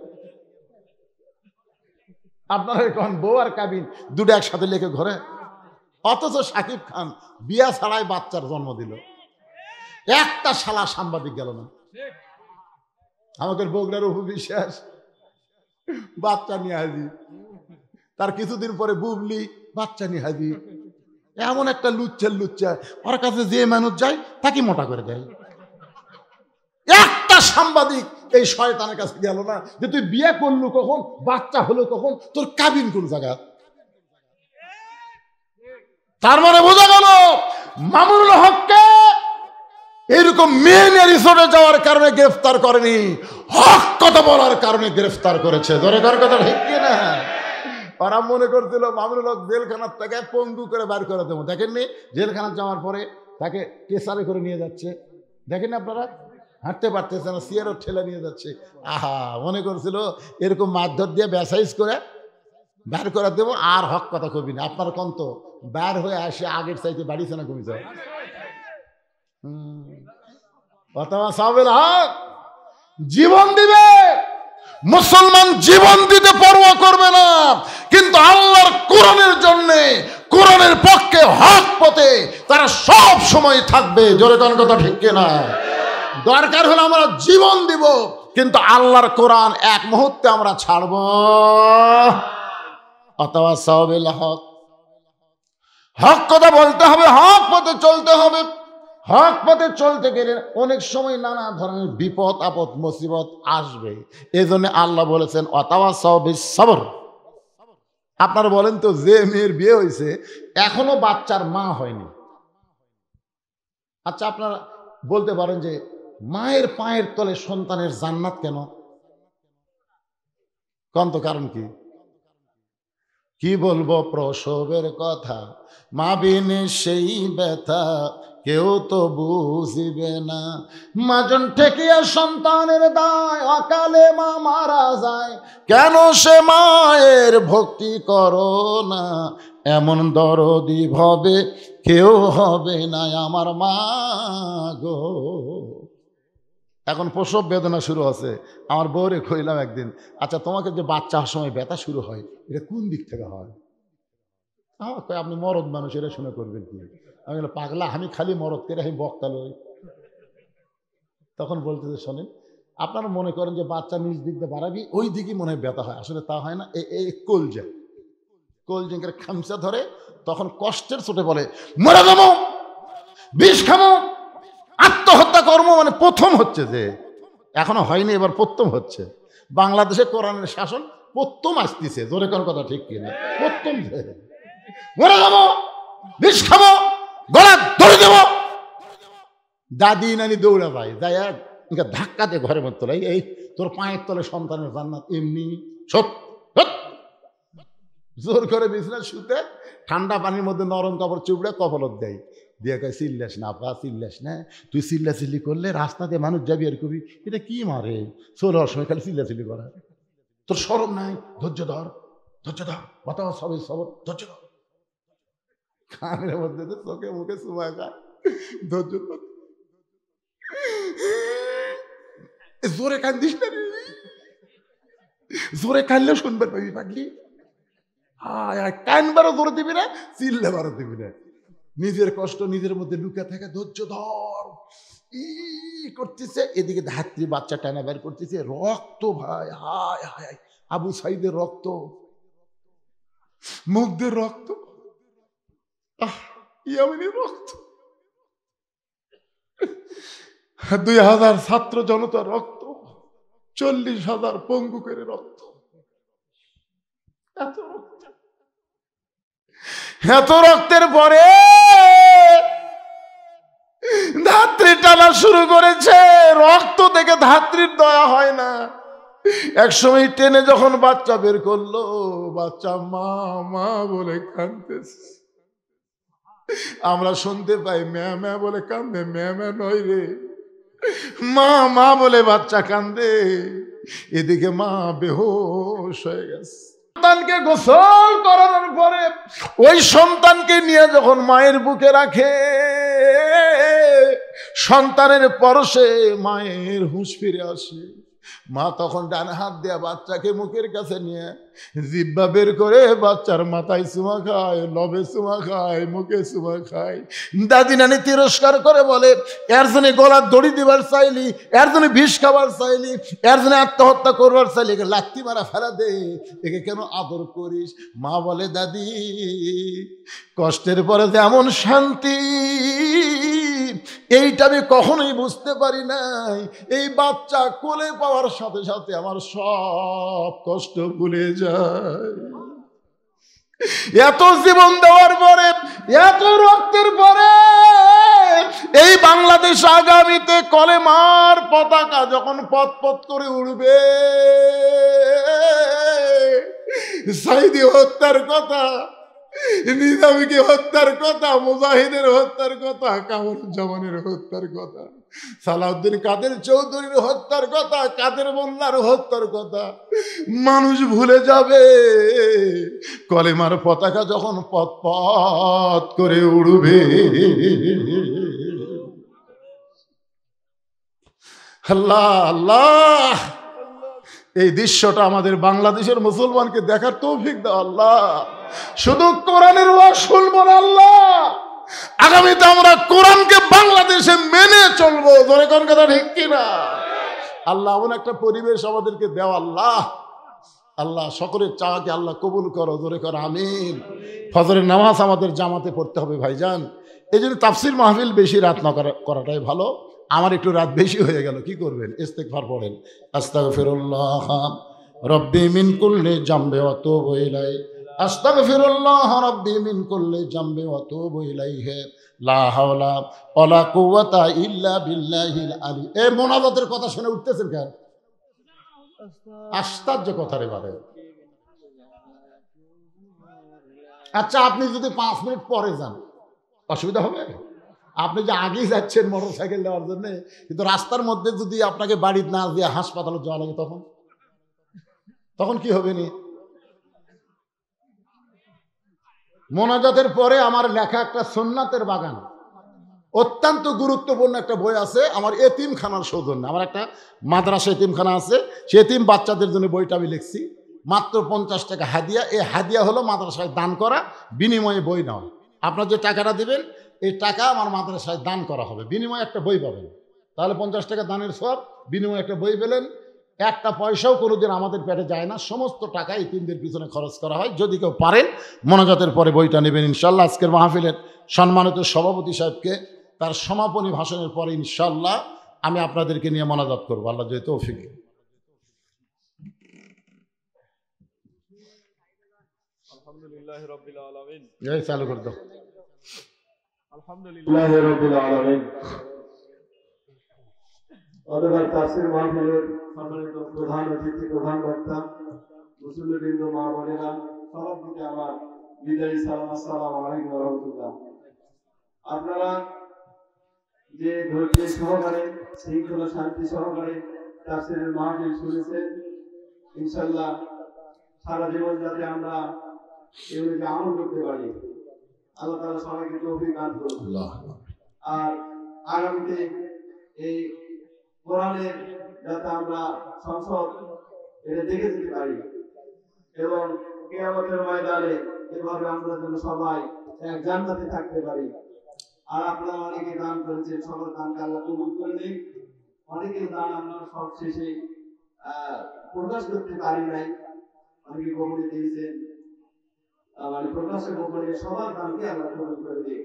আপনারা এখন বউ আর কাবিন দুটো একসাথে লেখে ঘরে? অথচ শাকিব খান বিয়া ছাড়াই বাচ্চার জন্ম দিল, একটা শালা সাংবাদিক গেল না। আমাদের বগুড়ার অপু বিশ্বাস বাচ্চা নিয়ে হাজির, তার কিছুদিন পরে বুবলি বাচ্চা নিয়ে হাজির। এমন একটা লুচ্চা ওর কাছে যে মানুষ যায় তাকে মোটা করে দেয়। একটা সাংবাদিক এই শয়তানের কাছে গেল না যে তুই বিয়ে করলু কখন, বাচ্চা হলো কখন, তোর কাবিন কোন জায়গা? তার মানে বোঝা গেল মামুনুল হককে এরকম মেয়ে রিসোর্টে যাওয়ার কারণে গ্রেফতার করেনি, হক কথা বলার কারণে গ্রেফতার করেছে। ধরে কার কথা ঠিক কিনা? ওরা মনে করছিল মামুনুল হক জেলখানার থেকে পঙ্গু করে বার করে দেবো। দেখেননি জেলখানা যাওয়ার পরে তাকে টেসারে করে নিয়ে যাচ্ছে, দেখেন আপনারা? হাঁটতে পারতেছে না, সিয়ারও ঠেলে নিয়ে যাচ্ছে। আহা, মনে করছিল এরকম মারধর দিয়ে ব্যাসাইজ করে বার করে দেবো আর হক কথা কবি না। আপনার কন্ত বার হয়ে আসে আগের চাইতে বাড়িছে না কমিছে? অথবা সাবেল হক জীবন দিবে, মুসলমান জীবন দিতে পরোয়া করবে না, কিন্তু আল্লাহর কোরআনের জন্য, কোরআনের পক্ষে, হক পথে তারা সব সময় থাকবে। জোরে কোন কথা ঠিক কিনা? দরকার হলে আমরা জীবন দিব, কিন্তু আল্লাহর কোরআন এক মুহূর্তে আমরা ছাড়ব। অথবা সাবেল হক, হক কথা বলতে হবে, হক পথে চলতে হবে। হক পথে চলতে গেলে অনেক সময় নানা ধরনের বিপদ আপদ মুসিবত আসবে। এজন্য আল্লাহ বলেছেন ওয়াতাওয়াসাউ বিস-সবর। আপনারা বলেন তো, যে মেয়ের বিয়ে হয়েছে এখনো বাচ্চার মা হয়নি, আচ্ছা আপনারা বলতে পারেন যে মায়ের পায়ের তলে সন্তানের জান্নাত কেন? কোন তো কারণ কি? কি বলবো প্রসবের কথা, মা বিনে সেই ব্যথা কেউ তো বুঝিবে না। মাজন ঠেকিয়া সন্তানের দায়, অকালে মা মারা যায়, কেন সে মায়ের ভক্তি করো না? এমন দরদি ভবে কেউ হবে না আমার মা গো। এখন প্রসব বেদনা শুরু আছে। আমার বউরে কইলাম একদিন, আচ্ছা তোমাকে যে বাচ্চা হওয়ার সময় ব্যথা শুরু হয় এটা কোন দিক থেকে হয়? আমার কয় আপনি মরদ মানুষ, এটা শুনে করবেন কি? আমি বললাম পাগলা, আমি খালি মরদ করে আমি বক্তা লই। তখন বলতেছে শোনেন, আপনারা মনে করেন যে বাচ্চা নিজ দিক দিয়ে বাড়াবি ওই দিকেই মনে হয় ব্যথা হয়, আসলে তা হয় না। এই কোলজেঙ্কের খামচা ধরে তখন কষ্টের চোটে বলে মরে যাবো, বিষ খাবো, আত্মহত্যা কর্ম। মানে প্রথম হচ্ছে যে, এখনো হয়নি, এবার প্রথম হচ্ছে। বাংলাদেশে কোরআনের শাসন প্রথম আসতেছে, জোরে কোন কথা ঠিক কিনা? প্রথম মরে যাবো, বিষ খাবো, গলা ধরে দেবো। দাদি নানি দৌড়া ভাই যাই ধাক্কা দিয়ে ঘরের মধ্যে তোলাই, এই তোর পায়ের তলে সন্তানের জান্নাত এমনি জোর করে বিছনা শুতে ঠান্ডা পানির মধ্যে নরম কাপড় চুপড়ে কপালত দেয়, দিয়ে কয় চিল্লাস না আপা, চিল্লাস না, তুই চিল্লাচিল্লি করলে রাস্তাতে মানুষ যাবি আর কবি এটা কি মারে, চলে হওয়ার সময় খালি চিল্লাচিল্লি করা, তোর শরম নাই? ধৈর্য ধর, ধৈর্য ধর, বাতাও সবে সবর, ধৈর্য ধর। কানের মধ্যে তো চোখে মুখে চুমা খায়, ধৈর্য ধর। জোরে কান্দিস না, জোরে কানলেও শুনবার পাবি পাগলি। কানবারও জোরে দিবি না, চিল্লাবারও দিবি না। নিজের কষ্ট নিজের মধ্যে লুকা থাকে, ধৈর্য ধর। ই করতেছে, এদিকে ধাত্রী বাচ্চা টানা বের করতেছে, রক্ত ভাই, হায় হায়, আবু সাইদের রক্ত, মুগ্ধের রক্ত, ইয়ামিনের রক্ত, 2000 ছাত্র জনতার রক্ত, 40,000 পঙ্গু করে রক্ত, এত রক্তের পরে ধাত্রী টানা শুরু করেছে। রক্ত থেকে ধাত্রীর দয়া হয় না। একসময় টেনে যখন বাচ্চা বের করলো, বাচ্চা মা মা বলে কাঁদতেছে। আমরা শুনতে পাই ম্যা ম্যা বলে কান্দে, ম্যা ম্যা নয় রে, মা মা বলে বাচ্চা কান্দে। এদিকে মা বেহুশ হয়ে গেছে। সন্তানকে গোসল করানোর পরে ওই সন্তানকে নিয়ে যখন মায়ের বুকে রাখে, সন্তানের পরশে মায়ের হুঁশ ফিরে আসে। মা তখন ডান হাত দিয়ে বাচ্চাকে মুখের কাছে নিয়ে জিহ্বা বের করে বাচ্চার মাথায় চুমা খায়, লবে চুমা খায়, মুখে চুমা খায়। দাদি নানি তিরস্কার করে বলে, এর জন্য গলার দড়ি দিবার চাইলি, এর জন্য বিষ খাবার চাইলি, এর জন্য আত্মহত্যা করবার চাইলি, একে লাত্তি মারা ফেলা দে, একে কেন আদর করিস? মা বলে দাদি, কষ্টের পরে যে এমন শান্তি এইটা আমি কখনোই বুঝতে পারি নাই। এই বাচ্চা কোলে পাওয়ার সাথে সাথে আমার সব কষ্ট ভুলে যায়। এত জীবন দেওয়ার পরে, এত রক্তের পরে এই বাংলাদেশ আগামীতে কলেমার পতাকা যখন পথ পথ করে উড়বে, সাইদি হত্যার কথা, নিজামীকে হত্যার কথা, মুজাহিদের হত্যার কথা, কামরুজ্জামানের হত্যার কথা, সালাউদ্দিন কাদের চৌধুরীর হত্যার কথা, কাদের মোল্লার হত্যার কথা মানুষ ভুলে যাবে। কলেমার পতাকা যখন পথ পথ করে উড়বে, আল্লাহ আল্লাহ, এই দৃশ্যটা আমাদের বাংলাদেশের মুসলমানকে দেখার তৌফিক দাও আল্লাহ। শুধু কোরআনের ওয়াজ শুনবো না আল্লাহ, আগামীতে আমরা কোরআনকে বাংলাদেশে মেনে চলবো। জোরে কোন কথা ঠিক কিনা? আল্লাহ এমন একটা পরিবেশ আমাদেরকে দেওয়া আল্লাহ। আল্লাহ সকলের চাওয়াকে আল্লাহ কবুল করো, জোরে করো আমিন। ফজরের নামাজ আমাদের জামাতে পড়তে হবে ভাইজান। এই জন্য তাফসির মাহফিল বেশি রাত না করাটাই ভালো। আমার একটু রাত বেশি হয়ে গেল, কি করবেন? ইস্তেগফার পড়েন, আস্তাগফিরুল্লাহ রব্বি মিন কুল্লি জামবি ওয়া তুবু ইলাইহি, আস্তাগফিরুল্লাহ রব্বি মিন কুল্লি জামবি ওয়া তুবু ইলাইহি, লা হাওলা ওয়ালা কুওয়াতা ইল্লা বিল্লাহিল আলী। এই মোনাজাতের কথা শুনে উঠতেছেন কেন? আশ্চর্য কথা রে বারে। আচ্ছা, আপনি যদি 5 মিনিট পরে যান অসুবিধা হবে? আপনি যে আগেই যাচ্ছেন মোটর সাইকেল নেওয়ার জন্য, কিন্তু রাস্তার মধ্যে যদি আপনাকে বাড়ি না দিয়ে হাসপাতালে যাওয়া লাগে, তখন কি হবে? নি মোনাজাতের পরে আমার লেখা একটা সুন্নাতের বাগান, অত্যন্ত গুরুত্বপূর্ণ একটা বই আছে আমার এতিমখানার সৌজন্যে। আমার একটা মাদ্রাসা এতিমখানা আছে, সে এতিম বাচ্চাদের জন্য বইটা আমি লিখছি। মাত্র 50 টাকা হাদিয়া। এই হাদিয়া হলো মাদ্রাসায় দান করা, বিনিময়ে বই নেওয়া। আপনার যে টাকাটা দিবেন এই টাকা আমার মাদ্রাসায় দান করা হবে, বিনিময়ে একটা বই পাবেন। তাহলে 50 টাকা দানের সব, বিনিময়ে একটা বই পেলেন। একটা পয়সাও কোনোদিন আমাদের পেটে যায় না, সমস্ত টাকা এই 3 দিন পিছনে খরচ করা হয়। যদি কেউ পারেন মোনাজাতের পরে বইটা নেবেন ইনশাল্লাহ। আজকের মাহফিলের সম্মানিত সভাপতি সাহেবকে তার সমাপনী ভাষণের পরে ইনশাল্লাহ আমি আপনাদেরকে নিয়ে মোনাজাত করবো, আল্লাহ যদি তৌফিক দেন। আলহামদুলিল্লাহি রাব্বিল আলামিন। এই চালু করে দাও। আলহামদুলিল্লাহি রাব্বিল আলামিন। অতঃপর তাফসীর মাহফিলের সম্মানিত প্রধান অতিথি, প্রধান বক্তা, মুসল্লিবৃন্দ, মা বোনেরা, সবার প্রতি আমার বিদায়ী সালাম, আসসালামু আলাইকুম ওয়া রাহমাতুল্লাহ। আপনারা যে ধৈর্য সহকারে, শৃঙ্খলা শান্তি সহকারে তাফসীরের মাহফিল শুনেছেন, ইনশাআল্লাহ সারা জীবন যাতে আমরা এগুলোকে আমল করতে পারি, আল্লাহ তাআলা সবাইকে তৌফিক দান করুন। আর আগামীতে এই কোরআনের যাতে আমরা সংসদ এটা দেখে যেতে পারি এবং কিয়ামতের ময়দানে এভাবে আমরা যেন সবাই এক জান্নাতে থাকতে পারি। আর আপনারা অনেকে দান করেছেন, সবার দানকে আল্লাহ কবুল করে নিন। অনেকের দান আমরা সব শেষে প্রকাশ করতে পারি নাই, অনেকে গোপনে দিয়েছেন, মানে প্রকাশে গোপনে সবার দানকে আল্লাহ কবুল করে দিন।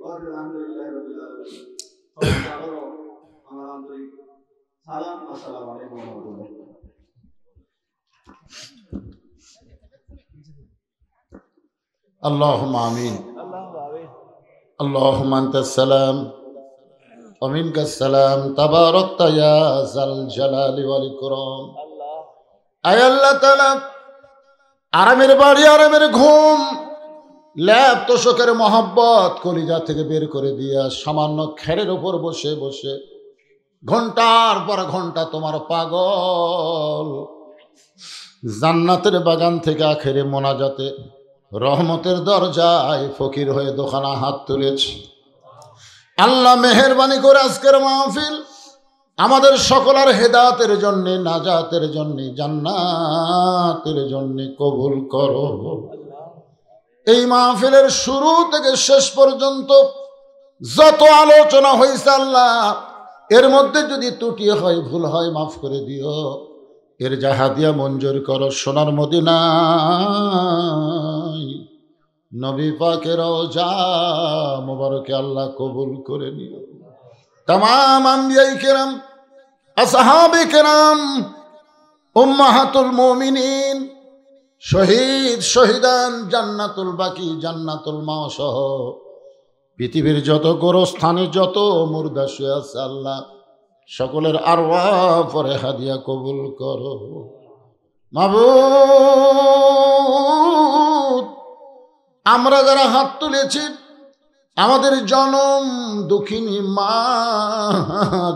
আলহামদুলিল্লাহ রাব্বিল আলামিন। সবাইকে আমার আন্তরিক সালাম, আসসালামু আলাইকুম ওয়া রাহমাতুল্লাহ। আল্লাহুম্মা আমিন। আল্লাহুম্মা আনতাস সালাম ওয়া মিনকাস সালাম, তাবারাকতা ইয়া যাল জালালি ওয়াল ইকরাম। আয় আল্লাহ তাআলা, আরামের বাড়ি, আরামের ঘুম, ল্যাব তোষকের মহব্বত কলিজা থেকে বের করে দিয়া সামান্য খেরের উপর বসে বসে ঘন্টার পর ঘন্টা তোমার পাগল জান্নাতের বাগান থেকে আখেরে মোনাজাতে রহমতের দরজায় ফকির হয়ে দোকানা হাত তুলেছি। আল্লাহ মেহেরবানি করে আজকের মাহফিল আমাদের সকলের হেদায়েতের জন্য, নাজাতের জন্য, জান্নাতের জন্য কবুল করো। এই মাহফিলের শুরু থেকে শেষ পর্যন্ত যত আলোচনা হয়েছে আল্লাহ, এর মধ্যে যদি ত্রুটি হয়, ভুল হয়, মাফ করে দিও। এর জাহাদিয়া মঞ্জুর করো। সোনার মদিনায় নবী পাকের রওজা মোবারকে আল্লাহ কবুল করে নিও। তামাম আম্বিয়ায়ে কেরাম, আসহাবে কেরাম, উম্মাহাতুল মুমিনিন, শহীদ শহীদান, জান্নাতুল বাকি, জান্নাতুল মাওয়া সহ পৃথিবীর যত গোরস্থানে যত মুর্দা শুয়ে আছে আল্লাহ সকলের আরওয়াহ পরে হাদিয়া কবুল করো। মাবুদ, আমরা যারা হাত তুলেছি, আমাদের জনম দুঃখিনী মা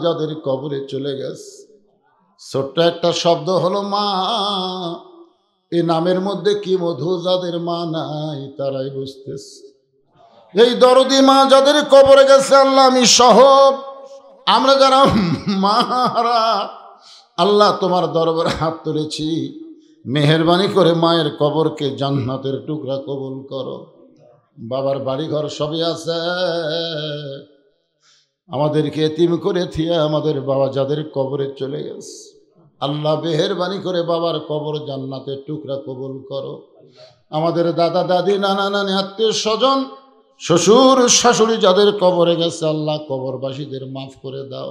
যাদের কবরে চলে গেছে, ছোট্ট একটা শব্দ হলো মা। এই নামের মধ্যে কি মধু, যাদের মা নাই তারাই বুঝতেছে। এই দরদি মা যাদের কবরে গেছে আল্লাহ, আমি সহ আমরা যারা মারা আল্লাহ তোমার দরবারে হাত তুলেছি, মেহেরবানি করে মায়ের কবরকে জান্নাতের টুকরা কবুল করো। বাবার বাড়িঘর সবই আছে, আমাদেরকে এতিম করে থিয়া আমাদের বাবা যাদের কবরে চলে গেছে আল্লাহ মেহেরবানি করে বাবার কবর জান্নাতের টুকরা কবুল করো। আমাদের দাদা দাদি, নানা নানি, আত্মীয় স্বজন শ্বশুর শাশুড়ি যাদের কবরে গেছে আল্লাহ কবরবাসীদের মাফ করে দাও।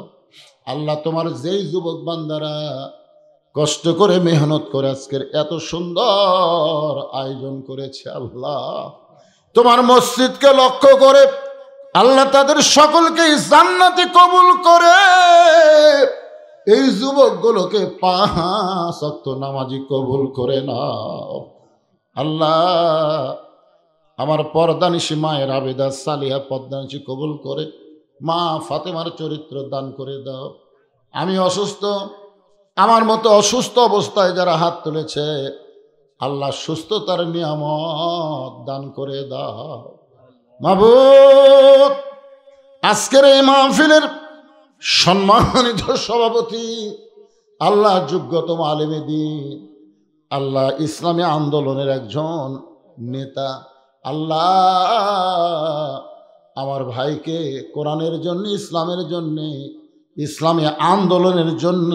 আল্লাহ তোমার যেই যুবক বান্দারা কষ্ট করে মেহনত করে আজকের এত সুন্দর আয়োজন করেছে আল্লাহ তোমার মসজিদকে লক্ষ্য করে আল্লাহ তাদের সকলকেই জান্নাতে কবুল করে এই যুবকগুলোকে 5 ওয়াক্ত নামাজি কবুল করে নাও আল্লাহ। আমার পর্দানিশী মায়ের আবেদা সালিহা পদ্মানিশী কবুল করে মা ফাতেমার চরিত্র দান করে দাও। আমি অসুস্থ, আমার মতো অসুস্থ অবস্থায় যারা হাত তুলেছে আল্লাহ সুস্থতার নিয়ামত দান করে দাও মাবুদ। আজকের এই মাহফিলের সম্মানিত সভাপতি আল্লাহ যোগ্যতম আলেমে দ্বীন আল্লাহ ইসলামী আন্দোলনের একজন নেতা আল্লাহ আমার ভাইকে কোরআনের জন্য ইসলামের জন্য ইসলামী আন্দোলনের জন্য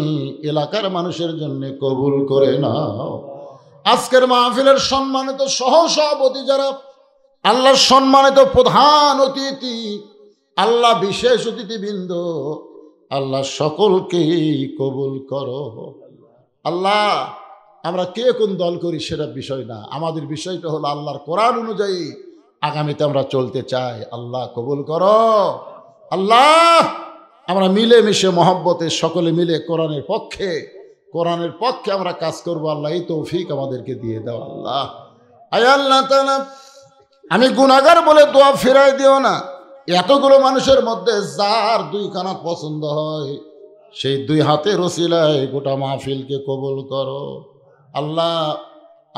এলাকার মানুষের জন্য কবুল করে নাও। আজকের মাহফিলের সম্মানিত সহসভাপতি যারা আল্লাহর সম্মানিত প্রধান অতিথি আল্লাহ বিশেষ অতিথিবৃন্দ আল্লাহ সকলকেই কবুল করো আল্লাহ। আমরা কে কোন দল করি সেটা বিষয় না, আমাদের বিষয়টা হলো আল্লাহর কোরআন অনুযায়ী আগামীতে আমরা চলতে চাই। আল্লাহ কবুল করো আল্লাহ। আমরা মিলেমিশে মহব্বতে সকলে মিলে কোরআনের পক্ষে আমরা কাজ করবো আল্লাহ, এই তৌফিক আমাদেরকে দিয়ে দাও আল্লাহ। আয় আল্লাহ তাআলা আমি গুনাহগার বলে দোয়া ফিরাই দিও না। এতগুলো মানুষের মধ্যে যার 2 কানা পছন্দ হয় সেই 2 হাতের ওসিলায় গোটা মাহফিলকে কবুল করো আল্লাহ।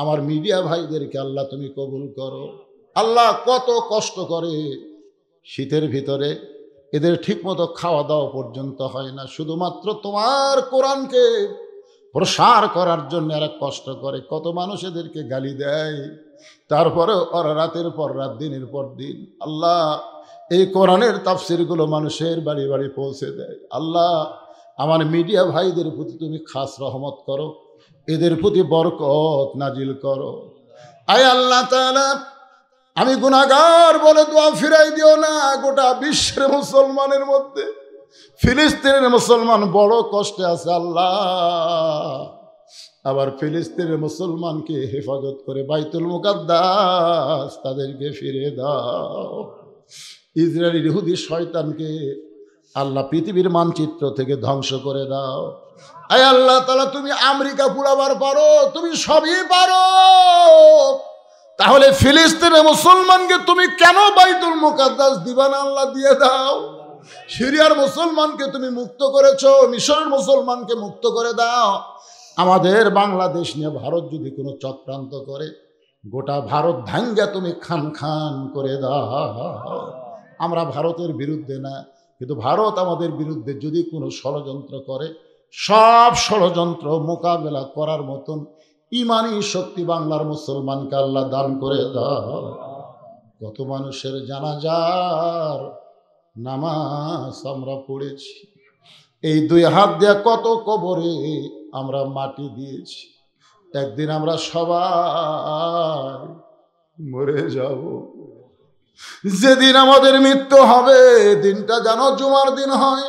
আমার মিডিয়া ভাইদেরকে আল্লাহ তুমি কবুল করো আল্লাহ। কত কষ্ট করে শীতের ভিতরে এদের ঠিকমতো খাওয়া দাওয়া পর্যন্ত হয় না, শুধুমাত্র তোমার কোরআনকে প্রসার করার জন্য এরা কষ্ট করে। কত মানুষ এদেরকে গালি দেয়, তারপরে ওরা রাতের পর রাত দিনের পর দিন আল্লাহ এই কোরআনের তাফসিরগুলো মানুষের বাড়ি বাড়ি পৌঁছে দেয় আল্লাহ। আমার মিডিয়া ভাইদের প্রতি তুমি খাস রহমত করো, এদের প্রতি বরকত নাজিল করো। আয় আল্লাহ তাআলা আমি গুনাহগার বলে দোয়া ফিরাই দিও না। গোটা বিশ্বের মুসলমানের মধ্যে ফিলিস্তিনের মুসলমান বড় কষ্টে আছে আল্লাহ। আবার ফিলিস্তিনের মুসলমানকে হেফাজত করে বাইতুল মুকাদ্দাস তাদেরকে ফিরে দাও। ইসরায়েলি ইহুদি শয়তানকে আল্লাহ পৃথিবীর মানচিত্র থেকে ধ্বংস করে দাও। আয় আল্লাহ তাআলা তুমি আমেরিকা পুরাবার পারো, তুমি সবই পারো, তাহলে ফিলিস্তিনের মুসলমানকে তুমি কেন বাইতুল মুকাদ্দাস দিবা না? আল্লাহ দিয়ে দাও। সিরিয়ার মুসলমানকে তুমি মুক্ত করেছো, মিশরের মুসলমানকে মুক্ত করে দাও। আমাদের বাংলাদেশ নিয়ে ভারত যদি কোনো চক্রান্ত করে গোটা ভারত ভাঙ্গা তুমি খান খান করে দাও। আমরা ভারতের বিরুদ্ধে না, কিন্তু ভারত আমাদের বিরুদ্ধে যদি কোনো ষড়যন্ত্র করে সব ষড়যন্ত্র মোকাবেলা করার মতন ইমানি শক্তি বাংলার মুসলমানকে আল্লাহ দান করে দাও। কত মানুষের জানাজার নামাজ আমরা পড়েছি, এই 2 হাত দিয়ে কত কবরে আমরা মাটি দিয়েছি। একদিন আমরা সবাই মরে যাব। যেদিন আমাদের মৃত্যু হবে দিনটা যেন জুমার দিন হয়,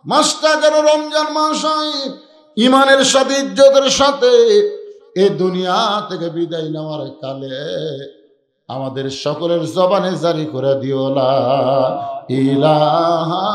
মাসটা যেন রমজান মাস হয়। ইমানের সাথে ইজ্জতের সাথে এই দুনিয়া থেকে বিদায় নেওয়ার কালে আমাদের সকলের জবানে জারি করে দিও লা ইলাহা